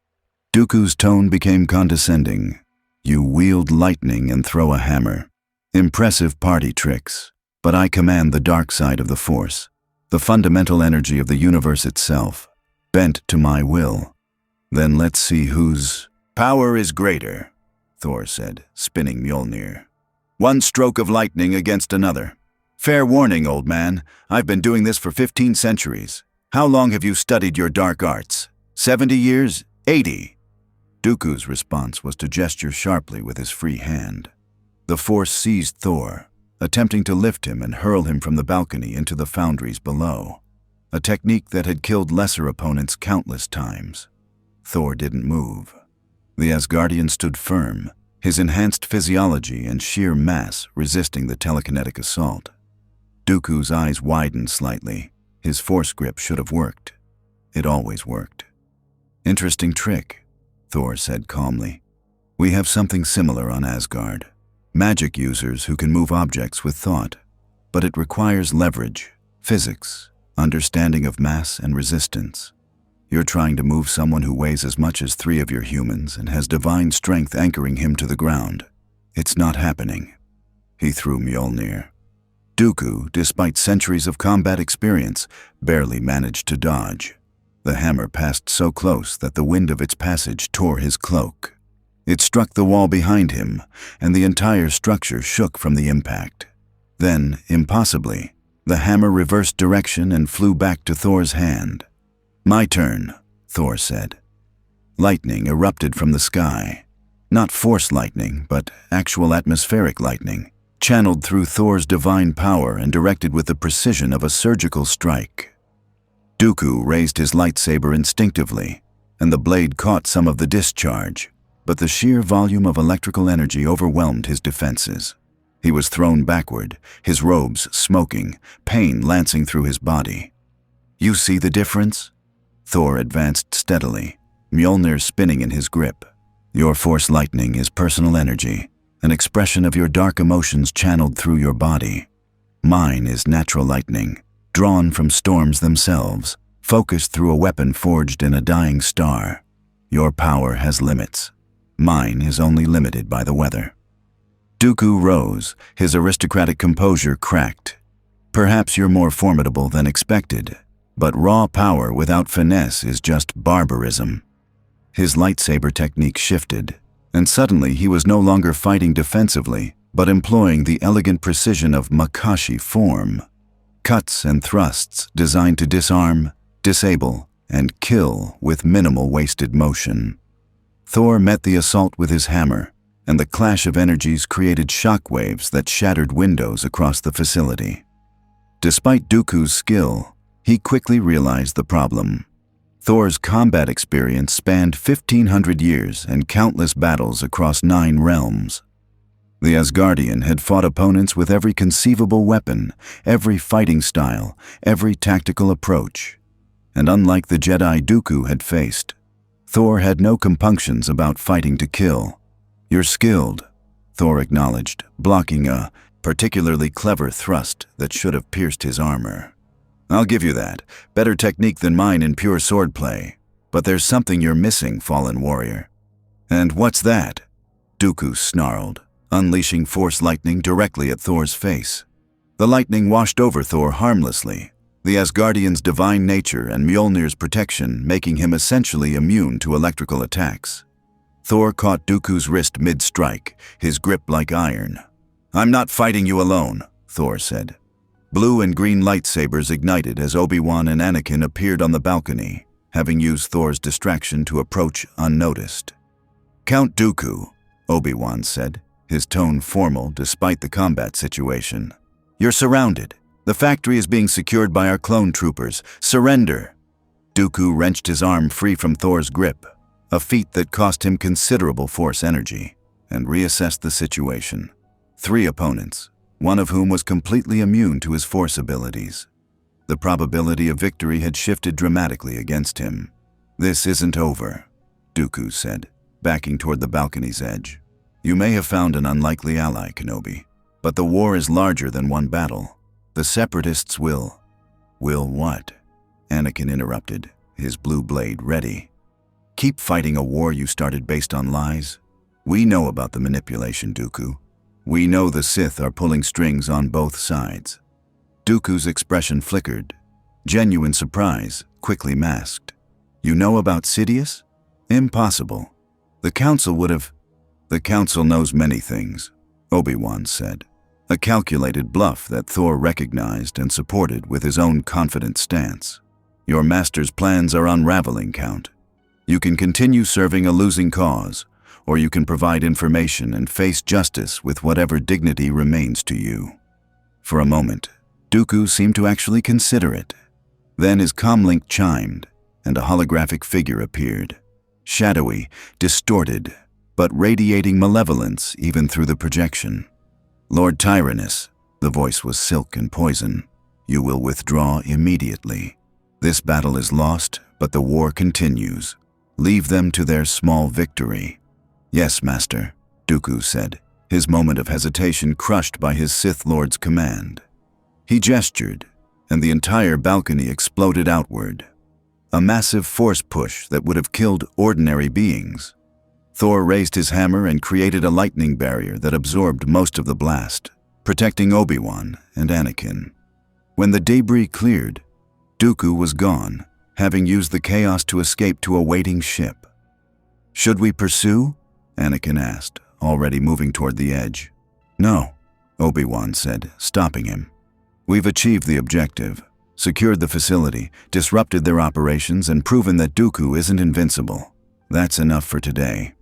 Dooku's tone became condescending. "You wield lightning and throw a hammer. Impressive party tricks. But I command the dark side of the Force, the fundamental energy of the universe itself, bent to my will. Then let's see whose power is greater," Thor said, spinning Mjolnir. "One stroke of lightning against another. Fair warning, old man, I've been doing this for 15 centuries. How long have you studied your dark arts? 70 years? 80? Dooku's response was to gesture sharply with his free hand. The Force seized Thor, attempting to lift him and hurl him from the balcony into the foundries below, a technique that had killed lesser opponents countless times. Thor didn't move. The Asgardian stood firm, his enhanced physiology and sheer mass resisting the telekinetic assault. Dooku's eyes widened slightly. His force grip should have worked. It always worked. "Interesting trick," Thor said calmly. "We have something similar on Asgard. Magic users who can move objects with thought. But it requires leverage, physics, understanding of mass and resistance. You're trying to move someone who weighs as much as 3 of your humans and has divine strength anchoring him to the ground. It's not happening." He threw Mjolnir. Dooku, despite centuries of combat experience, barely managed to dodge. The hammer passed so close that the wind of its passage tore his cloak. It struck the wall behind him, and the entire structure shook from the impact. Then, impossibly, the hammer reversed direction and flew back to Thor's hand. "My turn," Thor said. Lightning erupted from the sky. Not force lightning, but actual atmospheric lightning, channeled through Thor's divine power and directed with the precision of a surgical strike. Dooku raised his lightsaber instinctively, and the blade caught some of the discharge, but the sheer volume of electrical energy overwhelmed his defenses. He was thrown backward, his robes smoking, pain lancing through his body. "You see the difference?" Thor advanced steadily, Mjolnir spinning in his grip. Your Force lightning is personal energy, an expression of your dark emotions channeled through your body. Mine is natural lightning, drawn from storms themselves, focused through a weapon forged in a dying star. Your power has limits. Mine is only limited by the weather. Dooku rose, his aristocratic composure cracked. Perhaps you're more formidable than expected, but raw power without finesse is just barbarism. His lightsaber technique shifted, and suddenly he was no longer fighting defensively, but employing the elegant precision of Makashi form. Cuts and thrusts designed to disarm, disable, and kill with minimal wasted motion. Thor met the assault with his hammer, and the clash of energies created shockwaves that shattered windows across the facility. Despite Dooku's skill, he quickly realized the problem. Thor's combat experience spanned 1,500 years and countless battles across 9 realms. The Asgardian had fought opponents with every conceivable weapon, every fighting style, every tactical approach. And unlike the Jedi Dooku had faced, Thor had no compunctions about fighting to kill. "You're skilled," Thor acknowledged, blocking a particularly clever thrust that should have pierced his armor. "I'll give you that. Better technique than mine in pure swordplay. But there's something you're missing, fallen warrior." "And what's that?" Dooku snarled, unleashing Force lightning directly at Thor's face. The lightning washed over Thor harmlessly, the Asgardian's divine nature and Mjolnir's protection making him essentially immune to electrical attacks. Thor caught Dooku's wrist mid-strike, his grip like iron. "I'm not fighting you alone," Thor said. Blue and green lightsabers ignited as Obi-Wan and Anakin appeared on the balcony, having used Thor's distraction to approach unnoticed. "Count Dooku," Obi-Wan said, his tone formal despite the combat situation. "You're surrounded. The factory is being secured by our clone troopers. Surrender!" Dooku wrenched his arm free from Thor's grip, a feat that cost him considerable Force energy, and reassessed the situation. 3 opponents, one of whom was completely immune to his Force abilities. The probability of victory had shifted dramatically against him. "This isn't over," Dooku said, backing toward the balcony's edge. "You may have found an unlikely ally, Kenobi, but the war is larger than one battle. The Separatists will..." "Will what?" Anakin interrupted, his blue blade ready. "Keep fighting a war you started based on lies? We know about the manipulation, Dooku. We know the Sith are pulling strings on both sides." Dooku's expression flickered, genuine surprise quickly masked. "You know about Sidious? Impossible. The Council would have..." "The Council knows many things," Obi-Wan said, a calculated bluff that Thor recognized and supported with his own confident stance. "Your master's plans are unraveling, Count. You can continue serving a losing cause, or you can provide information and face justice with whatever dignity remains to you." For a moment, Dooku seemed to actually consider it. Then his comlink chimed, and a holographic figure appeared. Shadowy, distorted, but radiating malevolence even through the projection. "Lord Tyrannus," the voice was silk and poison, "you will withdraw immediately. This battle is lost, but the war continues. Leave them to their small victory." "Yes, Master," Dooku said, his moment of hesitation crushed by his Sith Lord's command. He gestured, and the entire balcony exploded outward. A massive Force push that would have killed ordinary beings. Thor raised his hammer and created a lightning barrier that absorbed most of the blast, protecting Obi-Wan and Anakin. When the debris cleared, Dooku was gone, having used the chaos to escape to a waiting ship. "Should we pursue?" Anakin asked, already moving toward the edge. "No," Obi-Wan said, stopping him. "We've achieved the objective, secured the facility, disrupted their operations, and proven that Dooku isn't invincible. That's enough for today."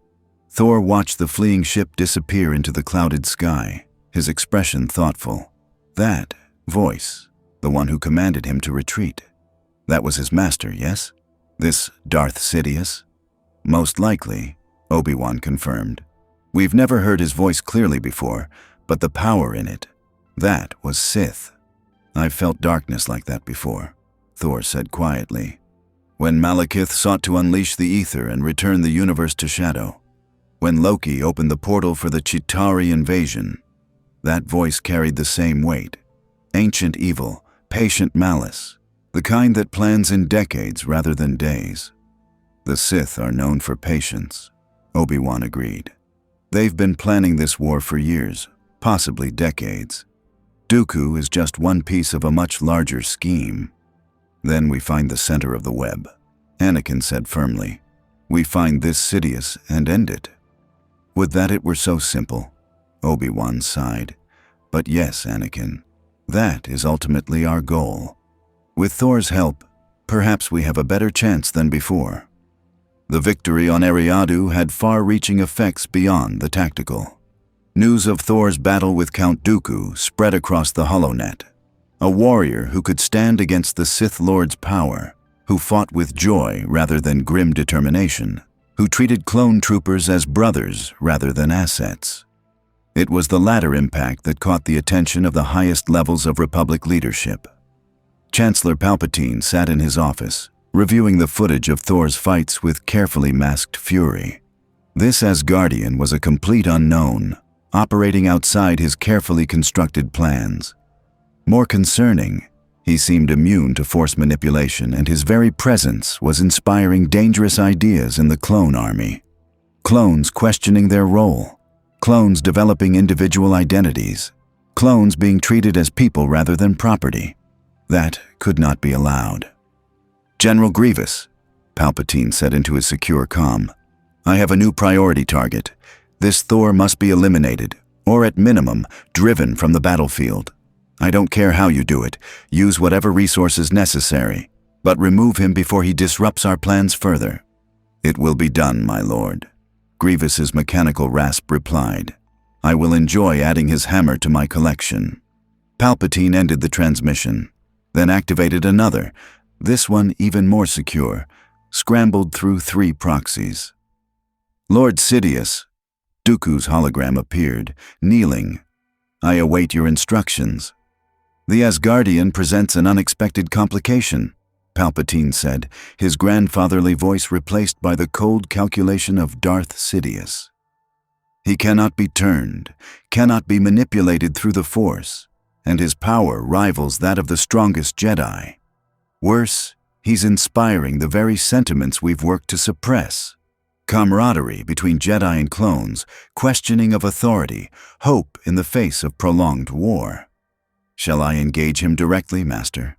Thor watched the fleeing ship disappear into the clouded sky, his expression thoughtful. That voice, the one who commanded him to retreat. That was his master, yes? This Darth Sidious? "Most likely," Obi-Wan confirmed. "We've never heard his voice clearly before, but the power in it, that was Sith." "I've felt darkness like that before," Thor said quietly. "When Malekith sought to unleash the ether and return the universe to shadow. When Loki opened the portal for the Chitauri invasion, that voice carried the same weight. Ancient evil, patient malice, the kind that plans in decades rather than days. The Sith are known for patience, Obi-Wan agreed. They've been planning this war for years, possibly decades. Dooku is just one piece of a much larger scheme. Then we find the center of the web, Anakin said firmly. We find this Sidious and end it. Would that it were so simple, Obi-Wan sighed. But yes, Anakin, that is ultimately our goal. With Thor's help, perhaps we have a better chance than before. The victory on Eriadu had far-reaching effects beyond the tactical. News of Thor's battle with Count Dooku spread across the HoloNet. A warrior who could stand against the Sith Lord's power, who fought with joy rather than grim determination, who treated clone troopers as brothers rather than assets. It was the latter impact that caught the attention of the highest levels of Republic leadership. Chancellor Palpatine sat in his office, reviewing the footage of Thor's fights with carefully masked fury. This Asgardian was a complete unknown, operating outside his carefully constructed plans. More concerning, he seemed immune to force manipulation, and his very presence was inspiring dangerous ideas in the clone army. Clones questioning their role, clones developing individual identities, clones being treated as people rather than property. That could not be allowed. General Grievous, Palpatine said into his secure comm, I have a new priority target. This Thor must be eliminated, or at minimum, driven from the battlefield. I don't care how you do it. Use whatever resources necessary, but remove him before he disrupts our plans further. It will be done, my lord. Grievous's mechanical rasp replied. I will enjoy adding his hammer to my collection. Palpatine ended the transmission, then activated another, this one even more secure, scrambled through 3 proxies. Lord Sidious, Dooku's hologram appeared, kneeling. I await your instructions. The Asgardian presents an unexpected complication, Palpatine said, his grandfatherly voice replaced by the cold calculation of Darth Sidious. He cannot be turned, cannot be manipulated through the Force, and his power rivals that of the strongest Jedi. Worse, he's inspiring the very sentiments we've worked to suppress. Camaraderie between Jedi and clones, questioning of authority, hope in the face of prolonged war. Shall I engage him directly, Master?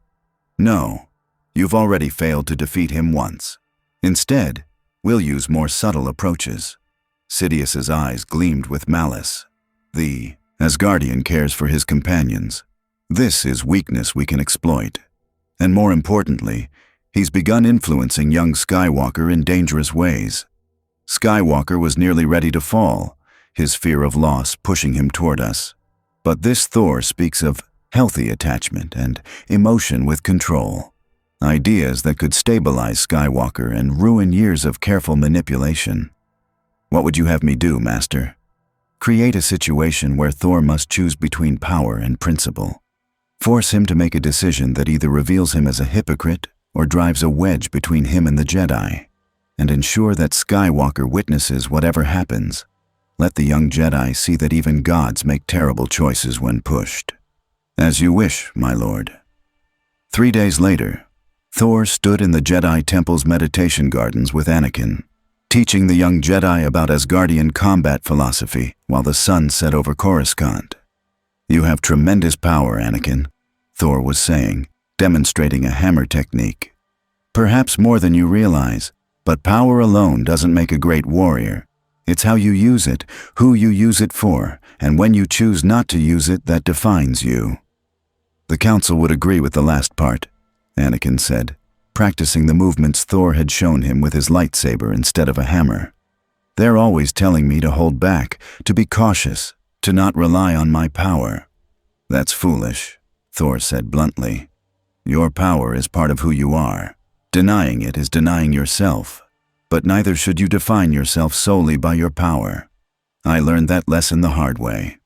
No, you've already failed to defeat him once. Instead, we'll use more subtle approaches. Sidious's eyes gleamed with malice. The Asgardian cares for his companions. This is weakness we can exploit. And more importantly, he's begun influencing young Skywalker in dangerous ways. Skywalker was nearly ready to fall, his fear of loss pushing him toward us. But this Thor speaks of healthy attachment and emotion with control, ideas that could stabilize Skywalker and ruin years of careful manipulation. What would you have me do, Master? Create a situation where Thor must choose between power and principle. Force him to make a decision that either reveals him as a hypocrite or drives a wedge between him and the Jedi, and ensure that Skywalker witnesses whatever happens. Let the young Jedi see that even gods make terrible choices when pushed. As you wish, my lord. 3 days later, Thor stood in the Jedi Temple's meditation gardens with Anakin, teaching the young Jedi about Asgardian combat philosophy while the sun set over Coruscant. You have tremendous power, Anakin, Thor was saying, demonstrating a hammer technique. Perhaps more than you realize, but power alone doesn't make a great warrior. It's how you use it, who you use it for, and when you choose not to use it that defines you. The Council would agree with the last part, Anakin said, practicing the movements Thor had shown him with his lightsaber instead of a hammer. They're always telling me to hold back, to be cautious, to not rely on my power. That's foolish, Thor said bluntly. Your power is part of who you are. Denying it is denying yourself. But neither should you define yourself solely by your power. I learned that lesson the hard way.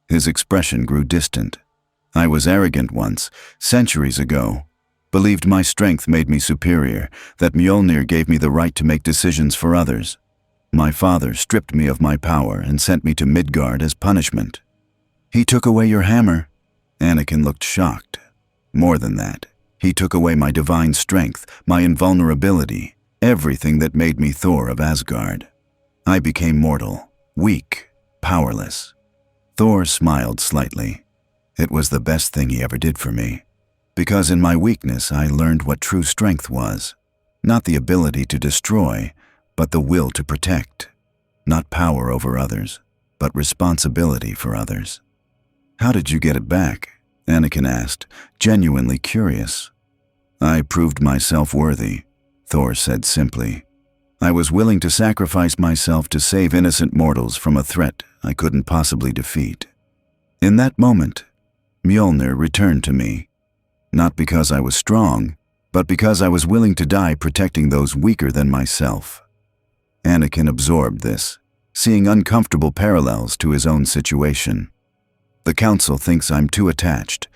His expression grew distant. I was arrogant once, centuries ago. Believed my strength made me superior, that Mjolnir gave me the right to make decisions for others. My father stripped me of my power and sent me to Midgard as punishment. He took away your hammer. Anakin looked shocked. More than that, he took away my divine strength, my invulnerability, everything that made me Thor of Asgard. I became mortal, weak, powerless. Thor smiled slightly. It was the best thing he ever did for me. Because in my weakness I learned what true strength was. Not the ability to destroy, but the will to protect. Not power over others, but responsibility for others. How did you get it back? Anakin asked, genuinely curious. I proved myself worthy, Thor said simply. I was willing to sacrifice myself to save innocent mortals from a threat I couldn't possibly defeat. In that moment, Mjolnir returned to me. Not because I was strong, but because I was willing to die protecting those weaker than myself. Anakin absorbed this, seeing uncomfortable parallels to his own situation. The Council thinks I'm too attached.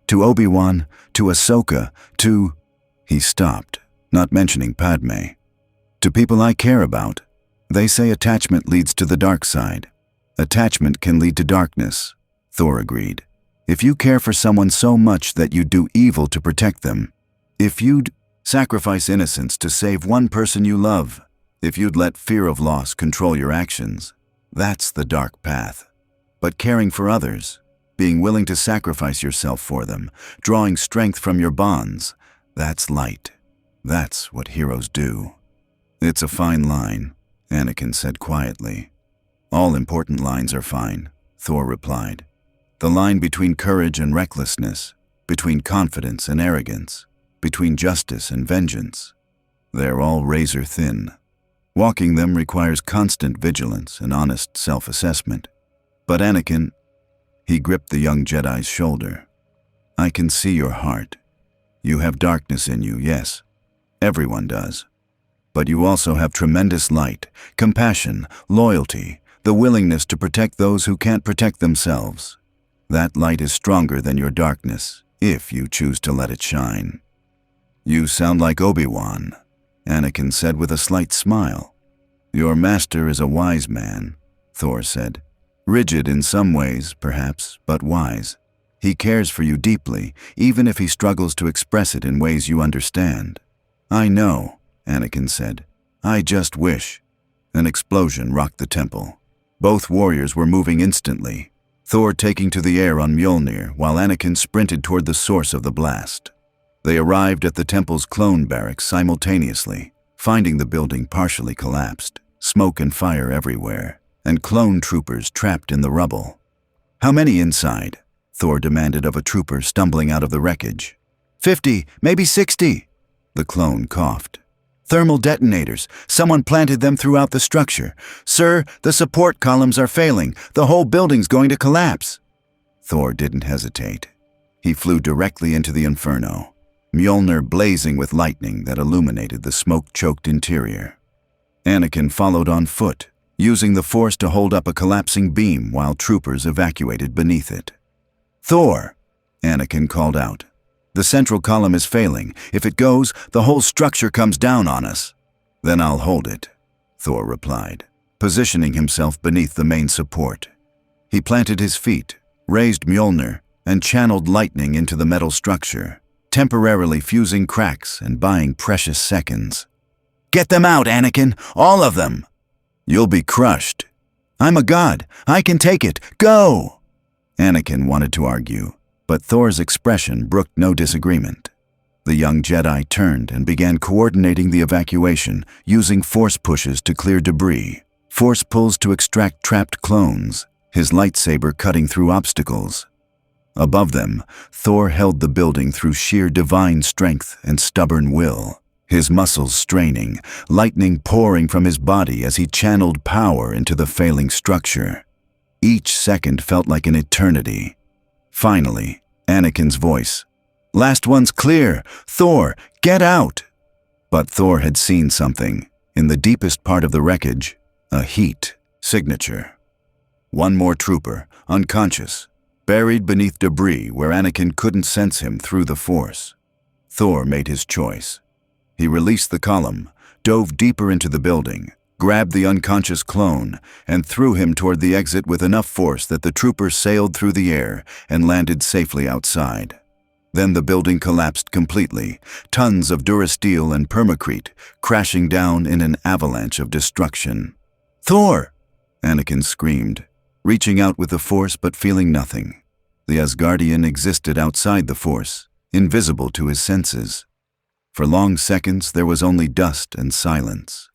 To Obi-Wan, to Ahsoka, to... He stopped, not mentioning Padme. To people I care about. They say attachment leads to the dark side. Attachment can lead to darkness, Thor agreed. If you care for someone so much that you'd do evil to protect them, if you'd sacrifice innocence to save one person you love, if you'd let fear of loss control your actions, that's the dark path. But caring for others, being willing to sacrifice yourself for them, drawing strength from your bonds, that's light. That's what heroes do. It's a fine line, Anakin said quietly. All important lines are fine, Thor replied. The line between courage and recklessness, between confidence and arrogance, between justice and vengeance. They're all razor thin. Walking them requires constant vigilance and honest self-assessment. But Anakin, he gripped the young Jedi's shoulder. I can see your heart. You have darkness in you, yes. Everyone does. But you also have tremendous light, compassion, loyalty, the willingness to protect those who can't protect themselves. That light is stronger than your darkness, if you choose to let it shine. You sound like Obi-Wan, Anakin said with a slight smile. Your master is a wise man, Thor said. Rigid in some ways, perhaps, but wise. He cares for you deeply, even if he struggles to express it in ways you understand. I know, Anakin said. I just wish. An explosion rocked the temple. Both warriors were moving instantly, Thor taking to the air on Mjolnir while Anakin sprinted toward the source of the blast. They arrived at the temple's clone barracks simultaneously, finding the building partially collapsed, smoke and fire everywhere, and clone troopers trapped in the rubble. How many inside? Thor demanded of a trooper stumbling out of the wreckage. 50, maybe 60, the clone coughed. Thermal detonators. Someone planted them throughout the structure. Sir, the support columns are failing. The whole building's going to collapse. Thor didn't hesitate. He flew directly into the inferno, Mjolnir blazing with lightning that illuminated the smoke-choked interior. Anakin followed on foot, using the force to hold up a collapsing beam while troopers evacuated beneath it. Thor, Anakin called out. The central column is failing. If it goes, the whole structure comes down on us. Then I'll hold it, Thor replied, positioning himself beneath the main support. He planted his feet, raised Mjolnir, and channeled lightning into the metal structure, temporarily fusing cracks and buying precious seconds. Get them out, Anakin! All of them! You'll be crushed. I'm a god. I can take it. Go! Anakin wanted to argue, but Thor's expression brooked no disagreement. The young Jedi turned and began coordinating the evacuation, using force pushes to clear debris, force pulls to extract trapped clones, his lightsaber cutting through obstacles. Above them, Thor held the building through sheer divine strength and stubborn will, his muscles straining, lightning pouring from his body as he channeled power into the failing structure. Each second felt like an eternity. Finally, Anakin's voice. Last one's clear. Thor, get out! But Thor had seen something. In the deepest part of the wreckage, a heat signature. One more trooper, unconscious, buried beneath debris where Anakin couldn't sense him through the force. Thor made his choice. He released the column, dove deeper into the building, grabbed the unconscious clone, and threw him toward the exit with enough force that the trooper sailed through the air and landed safely outside. Then the building collapsed completely, tons of durasteel and permacrete crashing down in an avalanche of destruction. "Thor!" Anakin screamed, reaching out with the Force but feeling nothing. The Asgardian existed outside the Force, invisible to his senses. For long seconds there was only dust and silence.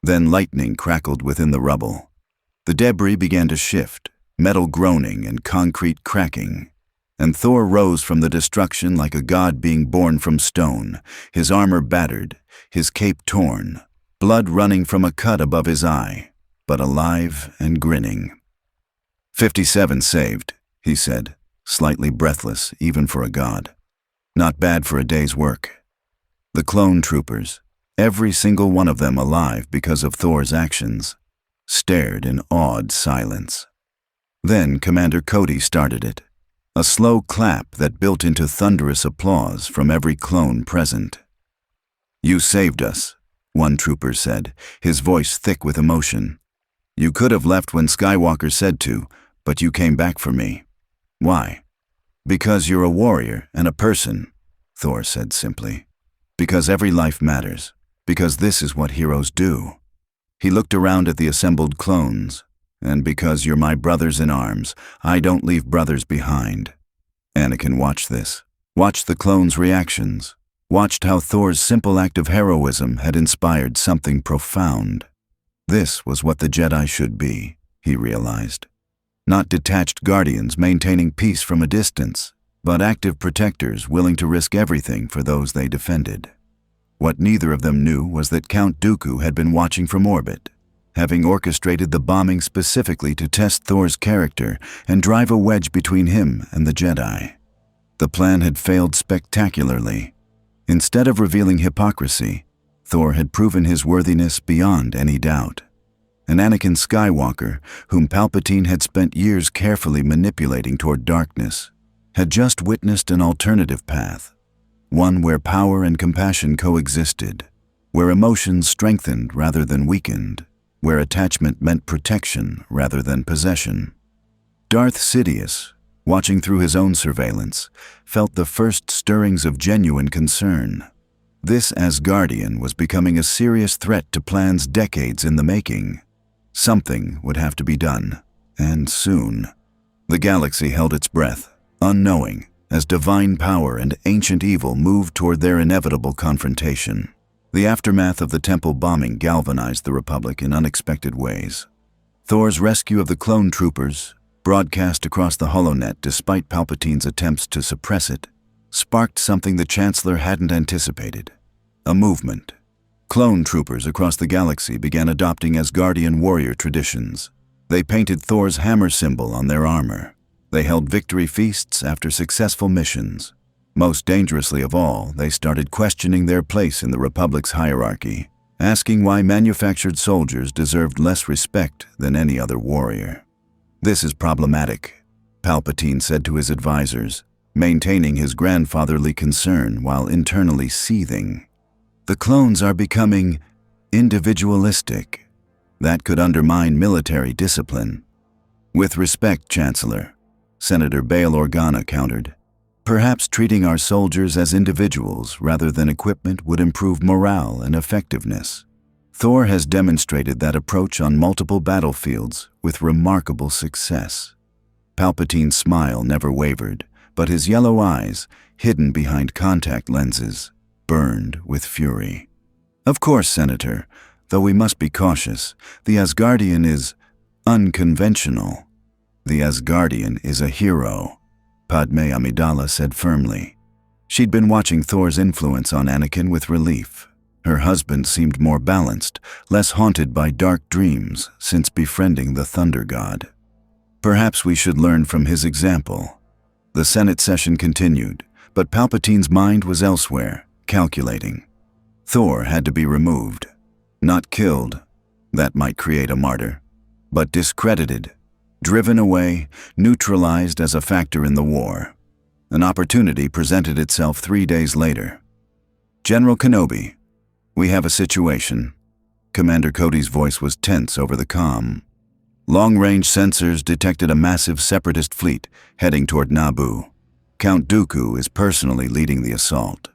Then lightning crackled within the rubble. The debris began to shift, metal groaning and concrete cracking. And Thor rose from the destruction like a god being born from stone, his armor battered, his cape torn, blood running from a cut above his eye, but alive and grinning. 57 saved, he said, slightly breathless even for a god. Not bad for a day's work. The clone troopers, every single one of them alive because of Thor's actions, stared in awed silence. Then Commander Cody started it. A slow clap that built into thunderous applause from every clone present. "You saved us," one trooper said, his voice thick with emotion. "You could have left when Skywalker said to, but you came back for me. Why?" "Because you're a warrior and a person," Thor said simply. "Because every life matters. Because this is what heroes do." He looked around at the assembled clones. "And because you're my brothers in arms, I don't leave brothers behind." Anakin watched this, watched the clones' reactions, watched how Thor's simple act of heroism had inspired something profound. This was what the Jedi should be, he realized. Not detached guardians maintaining peace from a distance, but active protectors willing to risk everything for those they defended. What neither of them knew was that Count Dooku had been watching from orbit, having orchestrated the bombing specifically to test Thor's character and drive a wedge between him and the Jedi. The plan had failed spectacularly. Instead of revealing hypocrisy, Thor had proven his worthiness beyond any doubt. And Anakin Skywalker, whom Palpatine had spent years carefully manipulating toward darkness, had just witnessed an alternative path, one where power and compassion coexisted, where emotions strengthened rather than weakened, where attachment meant protection rather than possession. Darth Sidious, watching through his own surveillance, felt the first stirrings of genuine concern. This Asgardian was becoming a serious threat to plans decades in the making. Something would have to be done, and soon. The galaxy held its breath, unknowing, as divine power and ancient evil moved toward their inevitable confrontation. The aftermath of the temple bombing galvanized the Republic in unexpected ways. Thor's rescue of the clone troopers, broadcast across the HoloNet despite Palpatine's attempts to suppress it, sparked something the Chancellor hadn't anticipated. A movement. Clone troopers across the galaxy began adopting Asgardian warrior traditions. They painted Thor's hammer symbol on their armor. They held victory feasts after successful missions. Most dangerously of all, they started questioning their place in the Republic's hierarchy, asking why manufactured soldiers deserved less respect than any other warrior. "This is problematic," Palpatine said to his advisors, maintaining his grandfatherly concern while internally seething. "The clones are becoming individualistic. That could undermine military discipline." "With respect, Chancellor," Senator Bail Organa countered. "Perhaps treating our soldiers as individuals rather than equipment would improve morale and effectiveness. Thor has demonstrated that approach on multiple battlefields with remarkable success." Palpatine's smile never wavered, but his yellow eyes, hidden behind contact lenses, burned with fury. "Of course, Senator, though we must be cautious. The Asgardian is unconventional." "The Asgardian is a hero," Padme Amidala said firmly. She'd been watching Thor's influence on Anakin with relief. Her husband seemed more balanced, less haunted by dark dreams since befriending the Thunder God. "Perhaps we should learn from his example." The Senate session continued, but Palpatine's mind was elsewhere, calculating. Thor had to be removed. Not killed, that might create a martyr, but discredited, driven away, neutralized as a factor in the war. An opportunity presented itself 3 days later. "General Kenobi, we have a situation." Commander Cody's voice was tense over the comm. Long-range sensors detected a massive Separatist fleet heading toward Naboo. Count Dooku is personally leading the assault.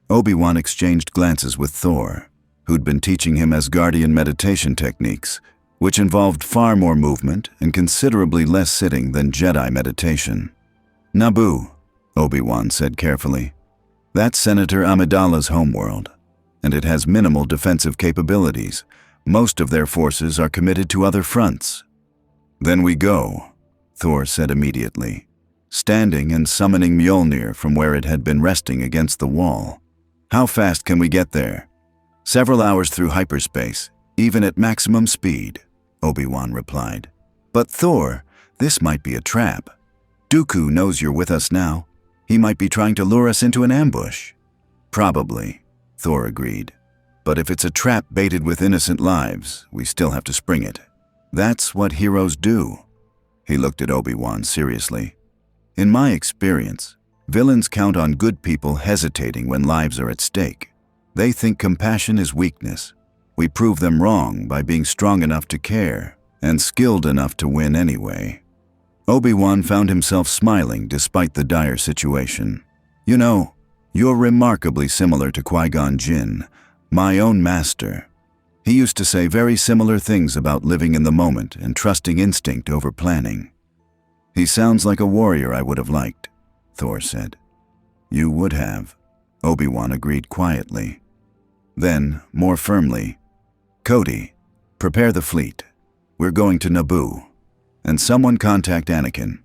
Obi-Wan exchanged glances with Thor, who'd been teaching him Asgardian meditation techniques, which involved far more movement and considerably less sitting than Jedi meditation. Naboo, Obi-Wan said carefully. That's Senator Amidala's homeworld, and it has minimal defensive capabilities. Most of their forces are committed to other fronts. Then we go, Thor said immediately, standing and summoning Mjolnir from where it had been resting against the wall. How fast can we get there? Several hours through hyperspace, even at maximum speed, Obi-Wan replied. But Thor, this might be a trap. Dooku knows you're with us now. He might be trying to lure us into an ambush. Probably, Thor agreed. But if it's a trap baited with innocent lives, we still have to spring it. That's what heroes do. He looked at Obi-Wan seriously. In my experience, villains count on good people hesitating when lives are at stake. They think compassion is weakness. We prove them wrong by being strong enough to care and skilled enough to win anyway. Obi-Wan found himself smiling despite the dire situation. You know, you're remarkably similar to Qui-Gon Jinn, my own master. He used to say very similar things about living in the moment and trusting instinct over planning. He sounds like a warrior I would have liked, Thor said. You would have, Obi-Wan agreed quietly. Then, more firmly, Cody, prepare the fleet. We're going to Naboo. And someone contact Anakin.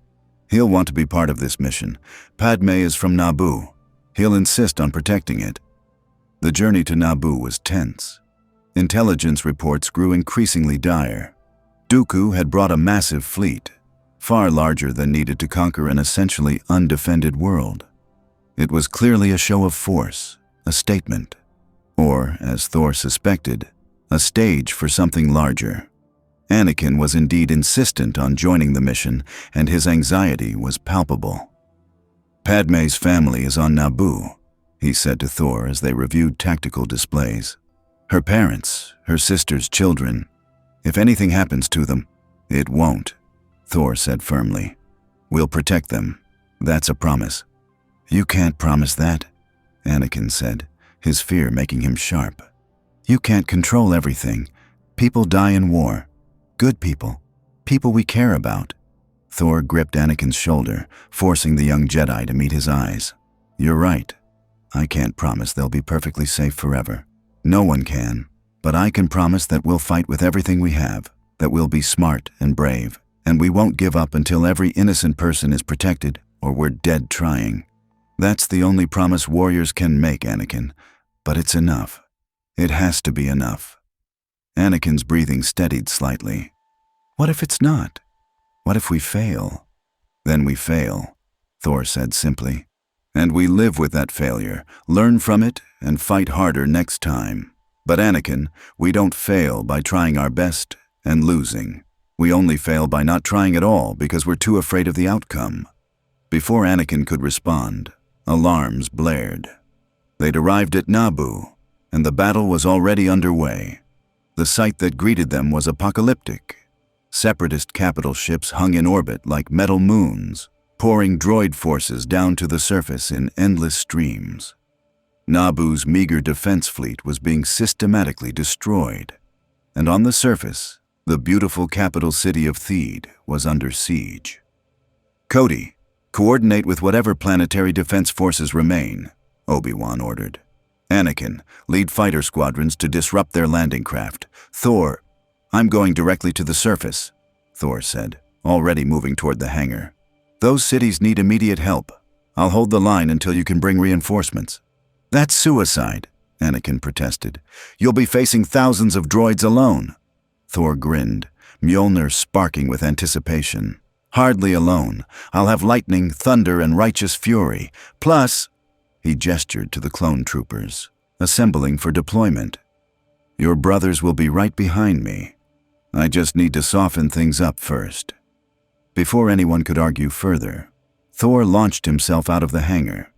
He'll want to be part of this mission. Padme is from Naboo. He'll insist on protecting it. The journey to Naboo was tense. Intelligence reports grew increasingly dire. Dooku had brought a massive fleet, far larger than needed to conquer an essentially undefended world. It was clearly a show of force, a statement, or, as Thor suspected, a stage for something larger. Anakin was indeed insistent on joining the mission, and his anxiety was palpable. Padme's family is on Naboo, he said to Thor as they reviewed tactical displays. Her parents, her sister's children. If anything happens to them, it won't, Thor said firmly. We'll protect them. That's a promise. You can't promise that, Anakin said, his fear making him sharp. You can't control everything. People die in war. Good people. People we care about. Thor gripped Anakin's shoulder, forcing the young Jedi to meet his eyes. You're right. I can't promise they'll be perfectly safe forever. No one can. But I can promise that we'll fight with everything we have, that we'll be smart and brave, and we won't give up until every innocent person is protected or we're dead trying. That's the only promise warriors can make, Anakin. But it's enough. It has to be enough. Anakin's breathing steadied slightly. What if it's not? What if we fail? Then we fail, Thor said simply. And we live with that failure, learn from it, and fight harder next time. But Anakin, we don't fail by trying our best and losing. We only fail by not trying at all because we're too afraid of the outcome. Before Anakin could respond, alarms blared. They'd arrived at Naboo, and the battle was already underway. The sight that greeted them was apocalyptic. Separatist capital ships hung in orbit like metal moons, pouring droid forces down to the surface in endless streams. Naboo's meager defense fleet was being systematically destroyed, and on the surface, the beautiful capital city of Theed was under siege. Cody, coordinate with whatever planetary defense forces remain, Obi-Wan ordered. Anakin, lead fighter squadrons to disrupt their landing craft. Thor, I'm going directly to the surface, Thor said, already moving toward the hangar. Those cities need immediate help. I'll hold the line until you can bring reinforcements. That's suicide, Anakin protested. You'll be facing thousands of droids alone. Thor grinned, Mjolnir sparking with anticipation. Hardly alone. I'll have lightning, thunder, and righteous fury. Plus, he gestured to the clone troopers, assembling for deployment. Your brothers will be right behind me. I just need to soften things up first. Before anyone could argue further, Thor launched himself out of the hangar.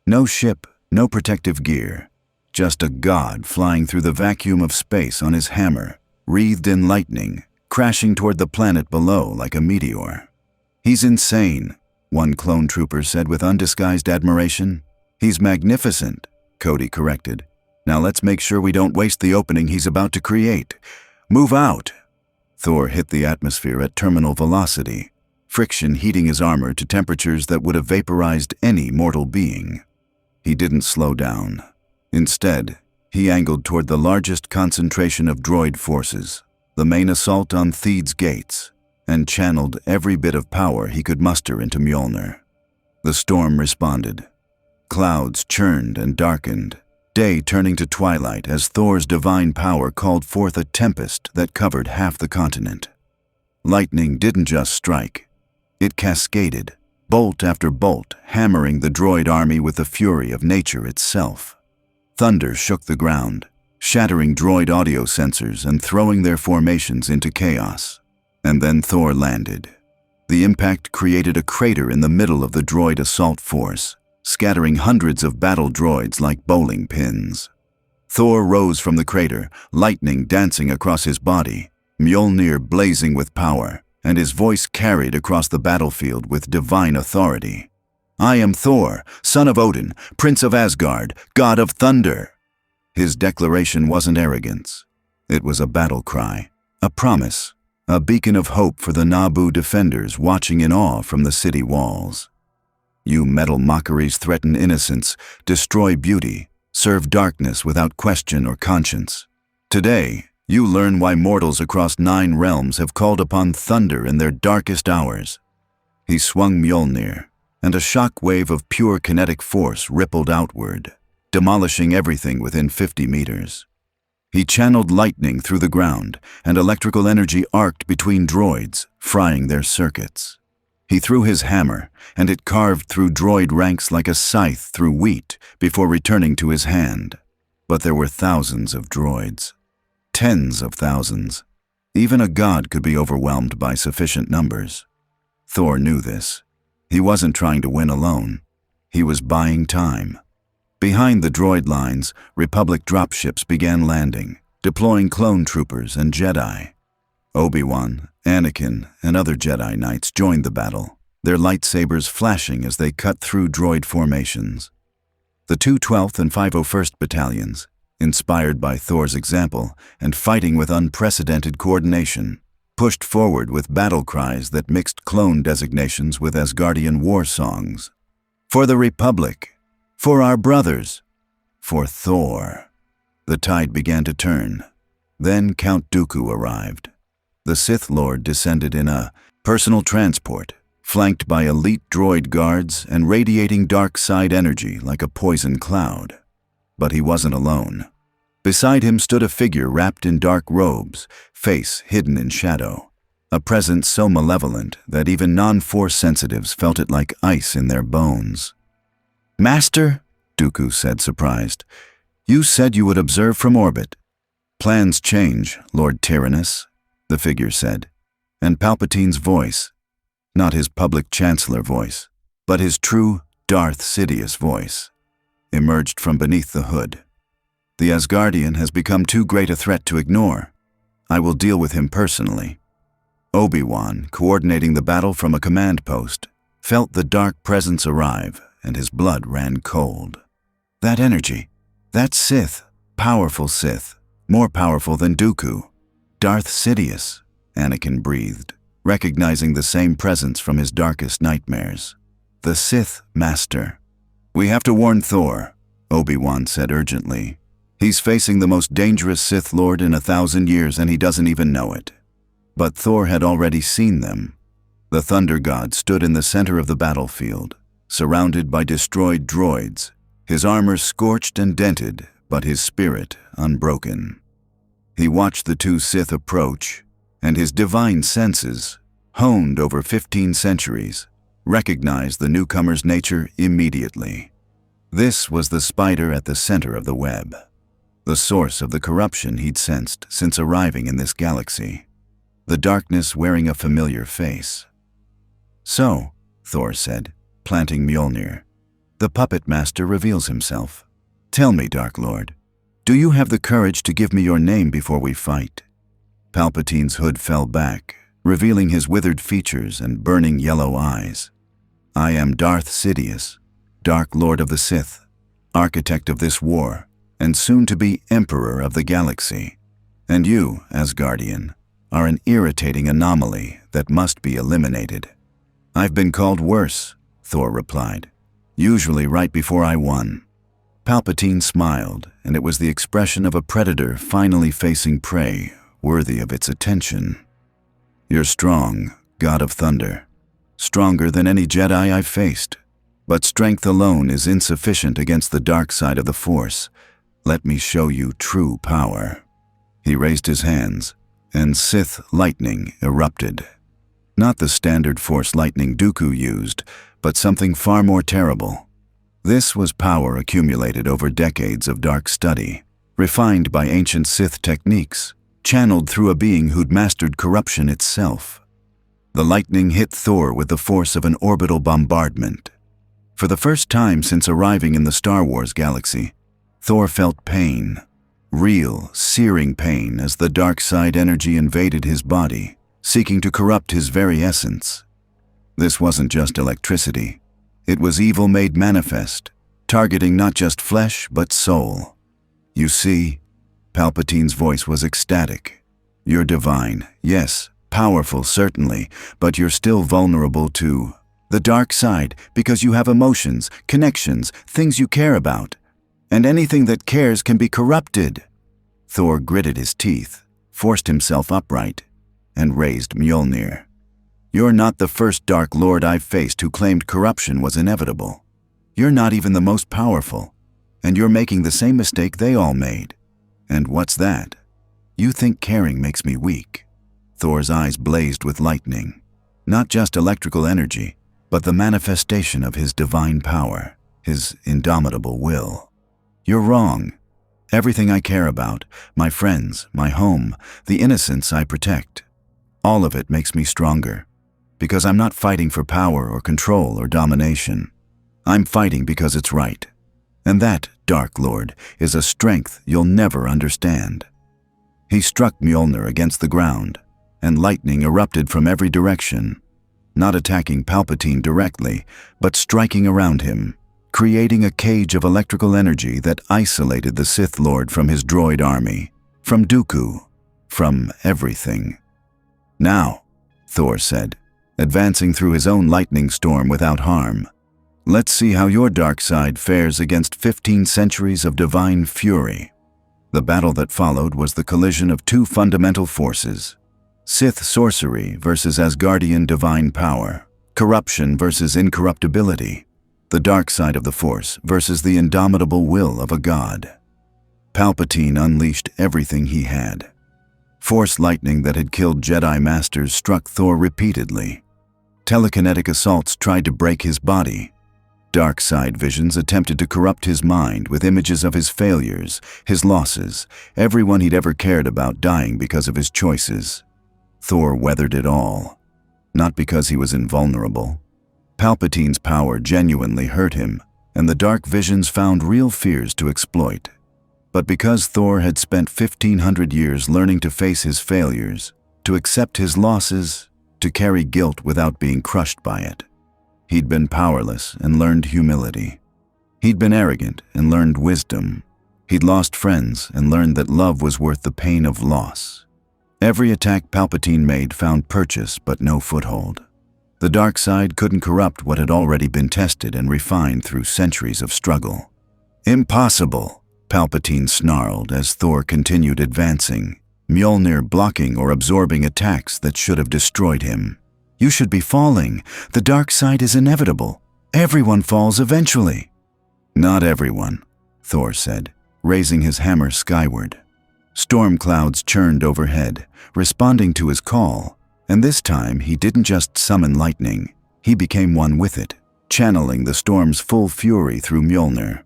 No ship, no protective gear, just a god flying through the vacuum of space on his hammer, wreathed in lightning, crashing toward the planet below like a meteor. "He's insane," one clone trooper said with undisguised admiration. "He's magnificent," Cody corrected. "Now let's make sure we don't waste the opening he's about to create. Move out!" Thor hit the atmosphere at terminal velocity, friction heating his armor to temperatures that would have vaporized any mortal being. He didn't slow down. Instead, he angled toward the largest concentration of droid forces, the main assault on Theed's gates, and channeled every bit of power he could muster into Mjolnir. The storm responded. Clouds churned and darkened, day turning to twilight as Thor's divine power called forth a tempest that covered half the continent. Lightning didn't just strike. It cascaded, bolt after bolt, hammering the droid army with the fury of nature itself. Thunder shook the ground, shattering droid audio sensors and throwing their formations into chaos. And then Thor landed. The impact created a crater in the middle of the droid assault force, scattering hundreds of battle droids like bowling pins. Thor rose from the crater, lightning dancing across his body, Mjolnir blazing with power, and his voice carried across the battlefield with divine authority. "I am Thor, son of Odin, prince of Asgard, god of thunder." His declaration wasn't arrogance. It was a battle cry, a promise, a beacon of hope for the Naboo defenders watching in awe from the city walls. "You metal mockeries threaten innocence, destroy beauty, serve darkness without question or conscience. Today, you learn why mortals across 9 realms have called upon thunder in their darkest hours." He swung Mjolnir, and a shock wave of pure kinetic force rippled outward, demolishing everything within 50 meters. He channeled lightning through the ground, and electrical energy arced between droids, frying their circuits. He threw his hammer, and it carved through droid ranks like a scythe through wheat before returning to his hand. But there were thousands of droids. Tens of thousands. Even a god could be overwhelmed by sufficient numbers. Thor knew this. He wasn't trying to win alone. He was buying time. Behind the droid lines, Republic dropships began landing, deploying clone troopers and Jedi. Obi-Wan, Anakin, and other Jedi Knights joined the battle, their lightsabers flashing as they cut through droid formations. The 212th and 501st Battalions, inspired by Thor's example and fighting with unprecedented coordination, pushed forward with battle cries that mixed clone designations with Asgardian war songs. "For the Republic! For our brothers! For Thor!" The tide began to turn. Then Count Dooku arrived. The Sith Lord descended in a personal transport, flanked by elite droid guards and radiating dark side energy like a poison cloud. But he wasn't alone. Beside him stood a figure wrapped in dark robes, face hidden in shadow, a presence so malevolent that even non-Force sensitives felt it like ice in their bones. "Master," Dooku said, surprised, "you said you would observe from orbit." "Plans change, Lord Tyrannus," the figure said, and Palpatine's voice, not his public chancellor voice, but his true Darth Sidious voice, emerged from beneath the hood. "The Asgardian has become too great a threat to ignore. I will deal with him personally." Obi-Wan, coordinating the battle from a command post, felt the dark presence arrive, and his blood ran cold. That energy, that Sith, powerful Sith, more powerful than Dooku. "Darth Sidious," Anakin breathed, recognizing the same presence from his darkest nightmares. "The Sith Master." "We have to warn Thor," Obi-Wan said urgently. "He's facing the most dangerous Sith Lord in 1,000 years and he doesn't even know it." But Thor had already seen them. The Thunder God stood in the center of the battlefield, surrounded by destroyed droids, his armor scorched and dented, but his spirit unbroken. He watched the 2 Sith approach, and his divine senses, honed over 15 centuries, recognized the newcomer's nature immediately. This was the spider at the center of the web, the source of the corruption he'd sensed since arriving in this galaxy, the darkness wearing a familiar face. "So," Thor said, planting Mjolnir, "the puppet master reveals himself. Tell me, Dark Lord, Do you have the courage to give me your name before we fight?" Palpatine's hood fell back, revealing his withered features and burning yellow eyes. "I am Darth Sidious, Dark Lord of the Sith, architect of this war, and soon-to-be Emperor of the Galaxy. And you, Asgardian, are an irritating anomaly that must be eliminated." "I've been called worse," Thor replied, "usually right before I won." Palpatine smiled, and it was the expression of a predator finally facing prey worthy of its attention. "You're strong, God of Thunder. Stronger than any Jedi I've faced. But strength alone is insufficient against the dark side of the Force. Let me show you true power." He raised his hands, and Sith lightning erupted. Not the standard Force lightning Dooku used, but something far more terrible. This was power accumulated over decades of dark study, refined by ancient Sith techniques, channeled through a being who'd mastered corruption itself. The lightning hit Thor with the force of an orbital bombardment. For the first time since arriving in the Star Wars galaxy, Thor felt pain. Real, searing pain as the dark side energy invaded his body, seeking to corrupt his very essence. This wasn't just electricity. It was evil made manifest, targeting not just flesh but soul. "You see," Palpatine's voice was ecstatic. "You're divine, yes, powerful certainly, but you're still vulnerable to the dark side because you have emotions, connections, things you care about. And anything that cares can be corrupted." Thor gritted his teeth, forced himself upright, and raised Mjolnir. "You're not the first Dark Lord I've faced who claimed corruption was inevitable. You're not even the most powerful, and you're making the same mistake they all made. And what's that? You think caring makes me weak." Thor's eyes blazed with lightning. Not just electrical energy, but the manifestation of his divine power, his indomitable will. "You're wrong. Everything I care about, my friends, my home, the innocents I protect, all of it makes me stronger. Because I'm not fighting for power or control or domination. I'm fighting because it's right. And that, Dark Lord, is a strength you'll never understand." He struck Mjolnir against the ground, and lightning erupted from every direction, not attacking Palpatine directly, but striking around him, creating a cage of electrical energy that isolated the Sith Lord from his droid army, from Dooku, from everything. "Now," Thor said, advancing through his own lightning storm without harm, "let's see how your dark side fares against 15 centuries of divine fury." The battle that followed was the collision of two fundamental forces: Sith sorcery versus Asgardian divine power, corruption versus incorruptibility, the dark side of the Force versus the indomitable will of a god. Palpatine unleashed everything he had. Force lightning that had killed Jedi Masters struck Thor repeatedly. Telekinetic assaults tried to break his body. Dark side visions attempted to corrupt his mind with images of his failures, his losses, everyone he'd ever cared about dying because of his choices. Thor weathered it all. Not because he was invulnerable. Palpatine's power genuinely hurt him, and the dark visions found real fears to exploit. But because Thor had spent 1,500 years learning to face his failures, to accept his losses, to carry guilt without being crushed by it. He'd been powerless and learned humility. He'd been arrogant and learned wisdom. He'd lost friends and learned that love was worth the pain of loss. Every attack Palpatine made found purchase but no foothold. The dark side couldn't corrupt what had already been tested and refined through centuries of struggle. "Impossible," Palpatine snarled as Thor continued advancing, Mjolnir blocking or absorbing attacks that should have destroyed him. "You should be falling. The dark side is inevitable. Everyone falls eventually." "Not everyone," Thor said, raising his hammer skyward. Storm clouds churned overhead, responding to his call, and this time he didn't just summon lightning. He became one with it, channeling the storm's full fury through Mjolnir.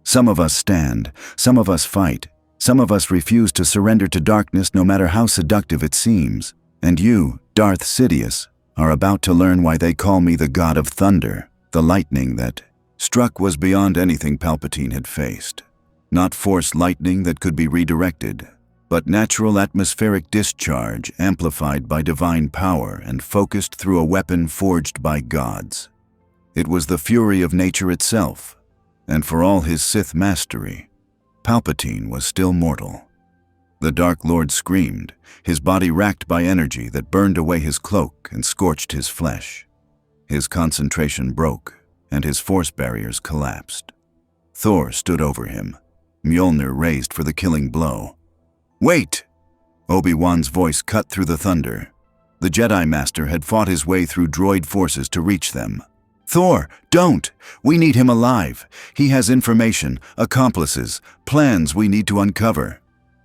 "Some of us stand, some of us fight, some of us refuse to surrender to darkness no matter how seductive it seems. And you, Darth Sidious, are about to learn why they call me the God of Thunder." The lightning that struck was beyond anything Palpatine had faced. Not force lightning that could be redirected, but natural atmospheric discharge amplified by divine power and focused through a weapon forged by gods. It was the fury of nature itself, and for all his Sith mastery, Palpatine was still mortal. The Dark Lord screamed, his body racked by energy that burned away his cloak and scorched his flesh. His concentration broke, and his force barriers collapsed. Thor stood over him, Mjolnir raised for the killing blow. "Wait!" Obi-Wan's voice cut through the thunder. The Jedi Master had fought his way through droid forces to reach them. "Thor, don't! We need him alive. He has information, accomplices, plans we need to uncover.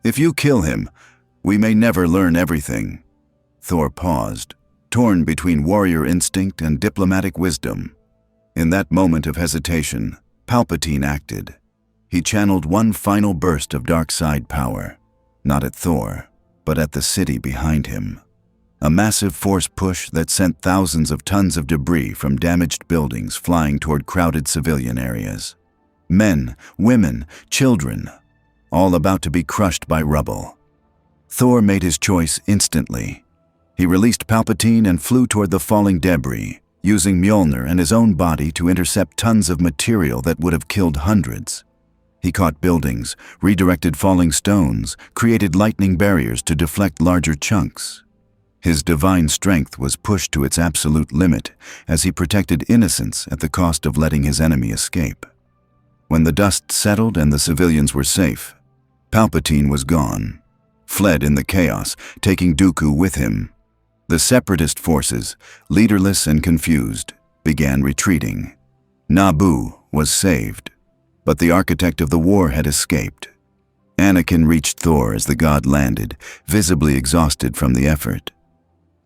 If you kill him, we may never learn everything." Thor paused, torn between warrior instinct and diplomatic wisdom. In that moment of hesitation, Palpatine acted. He channeled one final burst of dark side power, not at Thor, but at the city behind him. A massive force push that sent thousands of tons of debris from damaged buildings flying toward crowded civilian areas. Men, women, children, all about to be crushed by rubble. Thor made his choice instantly. He released Palpatine and flew toward the falling debris, using Mjolnir and his own body to intercept tons of material that would have killed hundreds. He caught buildings, redirected falling stones, created lightning barriers to deflect larger chunks. His divine strength was pushed to its absolute limit as he protected innocents at the cost of letting his enemy escape. When the dust settled and the civilians were safe, Palpatine was gone, fled in the chaos, taking Dooku with him. The Separatist forces, leaderless and confused, began retreating. Naboo was saved, but the architect of the war had escaped. Anakin reached Thor as the god landed, visibly exhausted from the effort.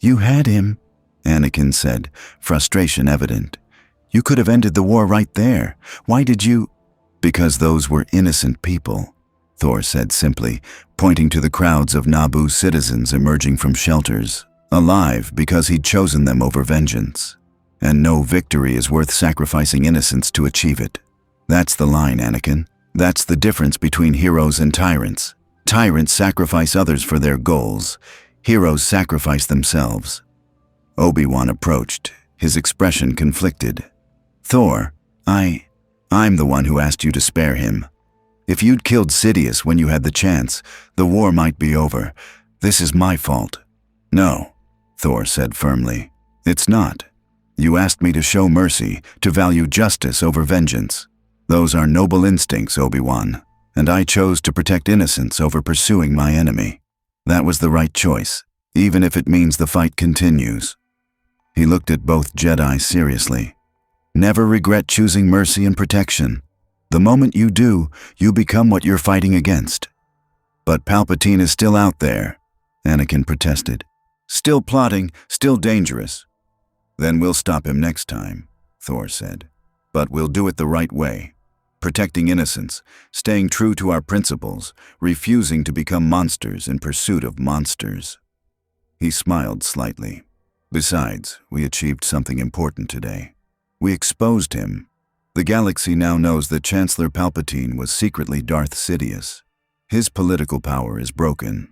"You had him," Anakin said, frustration evident. "You could have ended the war right there. Why did you—" "Because those were innocent people," Thor said simply, pointing to the crowds of Naboo's citizens emerging from shelters, alive because he'd chosen them over vengeance. And no victory is worth sacrificing innocents to achieve it. That's the line, Anakin. That's the difference between heroes and tyrants. Tyrants sacrifice others for their goals. Heroes sacrifice themselves. Obi-Wan approached, his expression conflicted. "Thor, I'm the one who asked you to spare him. If you'd killed Sidious when you had the chance, the war might be over. This is my fault." "No," Thor said firmly. "It's not. You asked me to show mercy, to value justice over vengeance. Those are noble instincts, Obi-Wan, and I chose to protect innocence over pursuing my enemy. That was the right choice, even if it means the fight continues." He looked at both Jedi seriously. "Never regret choosing mercy and protection. The moment you do, you become what you're fighting against." "But Palpatine is still out there," Anakin protested. "Still plotting, still dangerous." "Then we'll stop him next time," Thor said. "But we'll do it the right way. Protecting innocence, staying true to our principles, refusing to become monsters in pursuit of monsters." He smiled slightly. "Besides, we achieved something important today. We exposed him. The galaxy now knows that Chancellor Palpatine was secretly Darth Sidious. His political power is broken.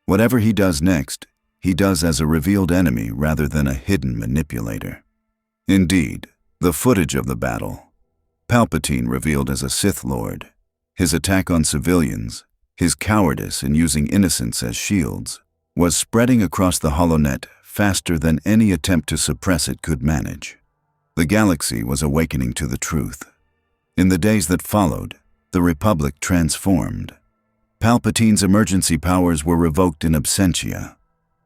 Whatever he does next, he does as a revealed enemy rather than a hidden manipulator." Indeed, the footage of the battle, Palpatine revealed as a Sith Lord, his attack on civilians, his cowardice in using innocents as shields, was spreading across the HoloNet faster than any attempt to suppress it could manage. The galaxy was awakening to the truth. In the days that followed, the Republic transformed. Palpatine's emergency powers were revoked in absentia.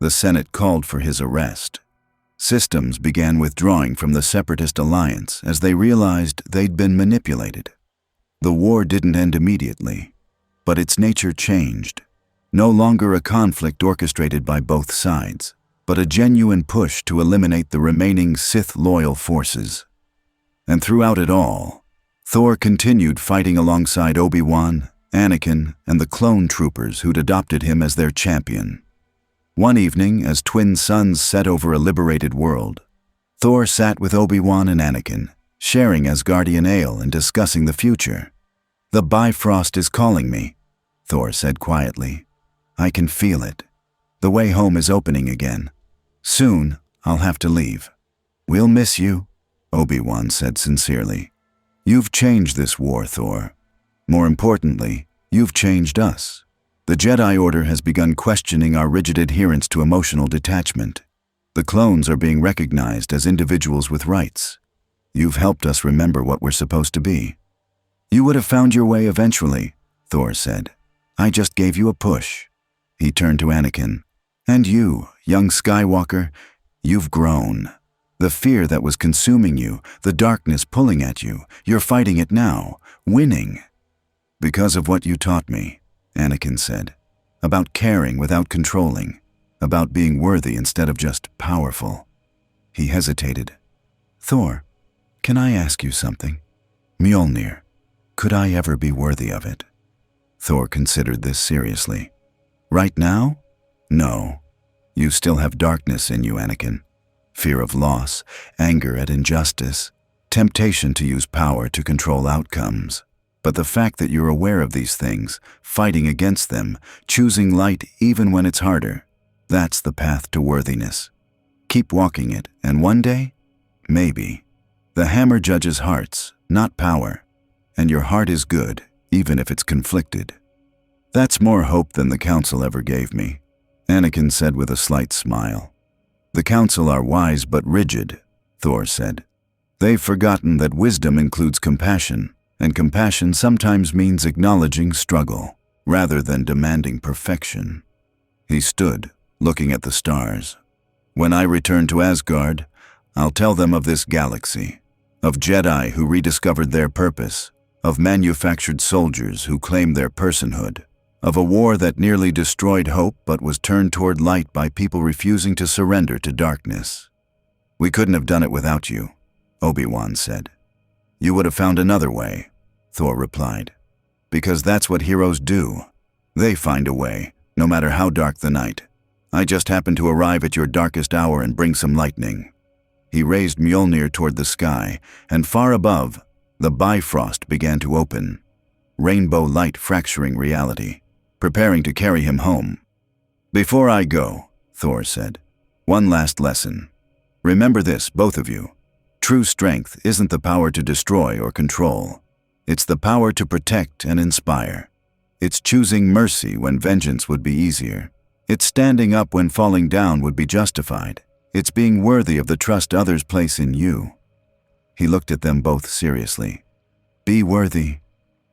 The Senate called for his arrest. Systems began withdrawing from the Separatist alliance as they realized they'd been manipulated. The war didn't end immediately, but its nature changed. No longer a conflict orchestrated by both sides, but a genuine push to eliminate the remaining Sith-loyal forces. And throughout it all, Thor continued fighting alongside Obi-Wan, Anakin, and the clone troopers who'd adopted him as their champion. One evening, as twin suns set over a liberated world, Thor sat with Obi-Wan and Anakin, sharing Asgardian ale and discussing the future. "The Bifrost is calling me," Thor said quietly. "I can feel it. The way home is opening again. Soon, I'll have to leave." "We'll miss you," Obi-Wan said sincerely. "You've changed this war, Thor. More importantly, you've changed us. The Jedi Order has begun questioning our rigid adherence to emotional detachment. The clones are being recognized as individuals with rights. You've helped us remember what we're supposed to be." "You would have found your way eventually," Thor said. "I just gave you a push." He turned to Anakin. "And you, young Skywalker, you've grown. The fear that was consuming you, the darkness pulling at you, you're fighting it now, winning." "Because of what you taught me," Anakin said. "About caring without controlling. About being worthy instead of just powerful." He hesitated. "Thor, can I ask you something? Mjolnir, could I ever be worthy of it?" Thor considered this seriously. "Right now? No. You still have darkness in you, Anakin. Fear of loss, anger at injustice, temptation to use power to control outcomes. But the fact that you're aware of these things, fighting against them, choosing light even when it's harder, that's the path to worthiness. Keep walking it, and one day, maybe. The hammer judges hearts, not power. And your heart is good, even if it's conflicted." "That's more hope than the Council ever gave me," Anakin said with a slight smile. "The Council are wise but rigid," Thor said. "They've forgotten that wisdom includes compassion, and compassion sometimes means acknowledging struggle, rather than demanding perfection." He stood, looking at the stars. "When I return to Asgard, I'll tell them of this galaxy, of Jedi who rediscovered their purpose, of manufactured soldiers who claimed their personhood, of a war that nearly destroyed hope but was turned toward light by people refusing to surrender to darkness." "We couldn't have done it without you," Obi-Wan said. "You would have found another way," Thor replied. "Because that's what heroes do. They find a way, no matter how dark the night. I just happened to arrive at your darkest hour and bring some lightning." He raised Mjolnir toward the sky, and far above, the Bifrost began to open. Rainbow light fracturing reality, preparing to carry him home. "Before I go," Thor said, "one last lesson. Remember this, both of you. True strength isn't the power to destroy or control. It's the power to protect and inspire. It's choosing mercy when vengeance would be easier. It's standing up when falling down would be justified. It's being worthy of the trust others place in you." He looked at them both seriously. "Be worthy.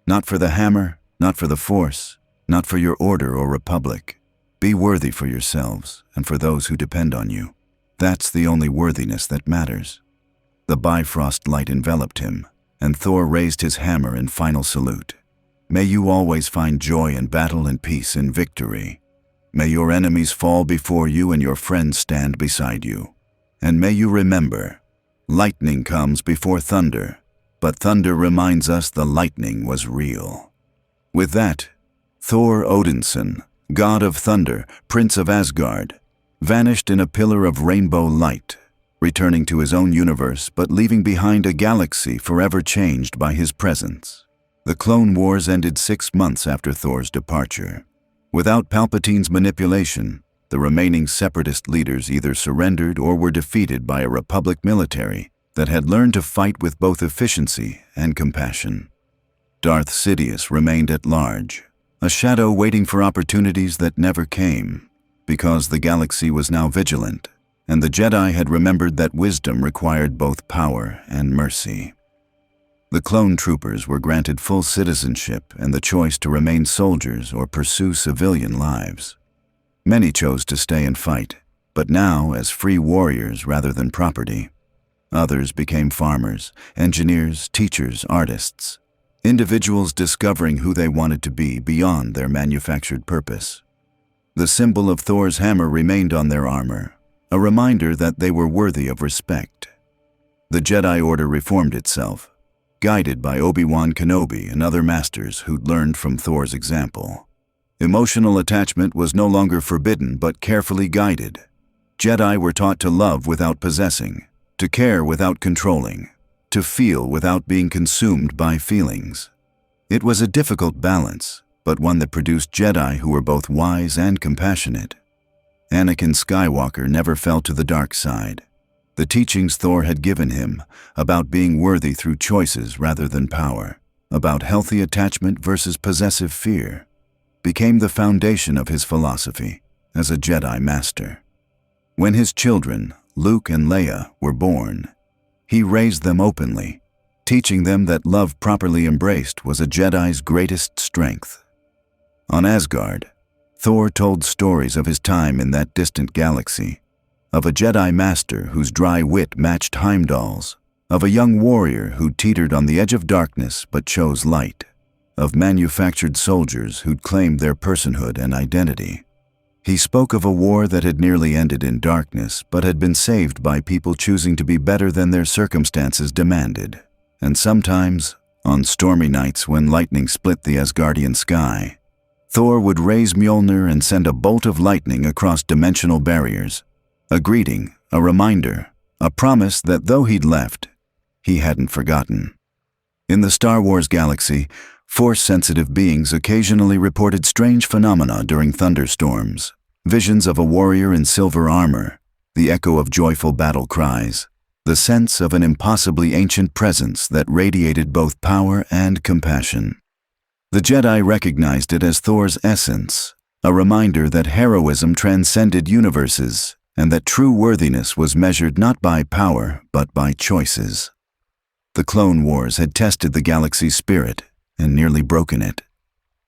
Not for the hammer, not for the Force, not for your order or republic. Be worthy for yourselves and for those who depend on you. That's the only worthiness that matters." The Bifrost light enveloped him, and Thor raised his hammer in final salute. "May you always find joy in battle and peace in victory. May your enemies fall before you and your friends stand beside you. And may you remember, lightning comes before thunder, but thunder reminds us the lightning was real." With that, Thor Odinson, god of thunder, prince of Asgard, vanished in a pillar of rainbow light, returning to his own universe but leaving behind a galaxy forever changed by his presence. The Clone Wars ended 6 months after Thor's departure. Without Palpatine's manipulation, the remaining Separatist leaders either surrendered or were defeated by a Republic military that had learned to fight with both efficiency and compassion. Darth Sidious remained at large, a shadow waiting for opportunities that never came, because the galaxy was now vigilant, and the Jedi had remembered that wisdom required both power and mercy. The clone troopers were granted full citizenship and the choice to remain soldiers or pursue civilian lives. Many chose to stay and fight, but now as free warriors rather than property. Others became farmers, engineers, teachers, artists, individuals discovering who they wanted to be beyond their manufactured purpose. The symbol of Thor's hammer remained on their armor, a reminder that they were worthy of respect. The Jedi Order reformed itself, guided by Obi-Wan Kenobi and other masters who'd learned from Thor's example. Emotional attachment was no longer forbidden but carefully guided. Jedi were taught to love without possessing, to care without controlling, to feel without being consumed by feelings. It was a difficult balance, but one that produced Jedi who were both wise and compassionate. Anakin Skywalker never fell to the dark side. The teachings Thor had given him, about being worthy through choices rather than power, about healthy attachment versus possessive fear, became the foundation of his philosophy as a Jedi Master. When his children, Luke and Leia, were born, he raised them openly, teaching them that love properly embraced was a Jedi's greatest strength. On Asgard, Thor told stories of his time in that distant galaxy, of a Jedi Master whose dry wit matched Heimdall's, of a young warrior who teetered on the edge of darkness but chose light, of manufactured soldiers who'd claimed their personhood and identity. He spoke of a war that had nearly ended in darkness but had been saved by people choosing to be better than their circumstances demanded. And sometimes, on stormy nights when lightning split the Asgardian sky, Thor would raise Mjolnir and send a bolt of lightning across dimensional barriers, a greeting, a reminder, a promise that though he'd left, he hadn't forgotten. In the Star Wars galaxy, Force-sensitive beings occasionally reported strange phenomena during thunderstorms, visions of a warrior in silver armor, the echo of joyful battle cries, the sense of an impossibly ancient presence that radiated both power and compassion. The Jedi recognized it as Thor's essence, a reminder that heroism transcended universes and that true worthiness was measured not by power but by choices. The Clone Wars had tested the galaxy's spirit and nearly broken it.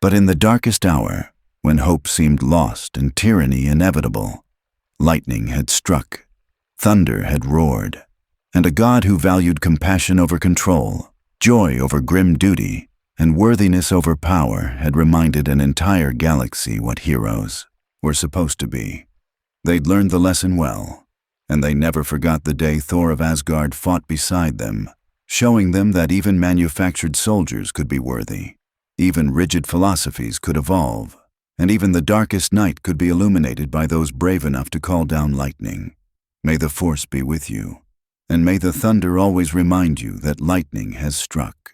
But in the darkest hour, when hope seemed lost and tyranny inevitable, lightning had struck, thunder had roared, and a God who valued compassion over control, joy over grim duty, and worthiness over power had reminded an entire galaxy what heroes were supposed to be. They'd learned the lesson well, and they never forgot the day Thor of Asgard fought beside them, showing them that even manufactured soldiers could be worthy, even rigid philosophies could evolve, and even the darkest night could be illuminated by those brave enough to call down lightning. May the Force be with you, and may the thunder always remind you that lightning has struck.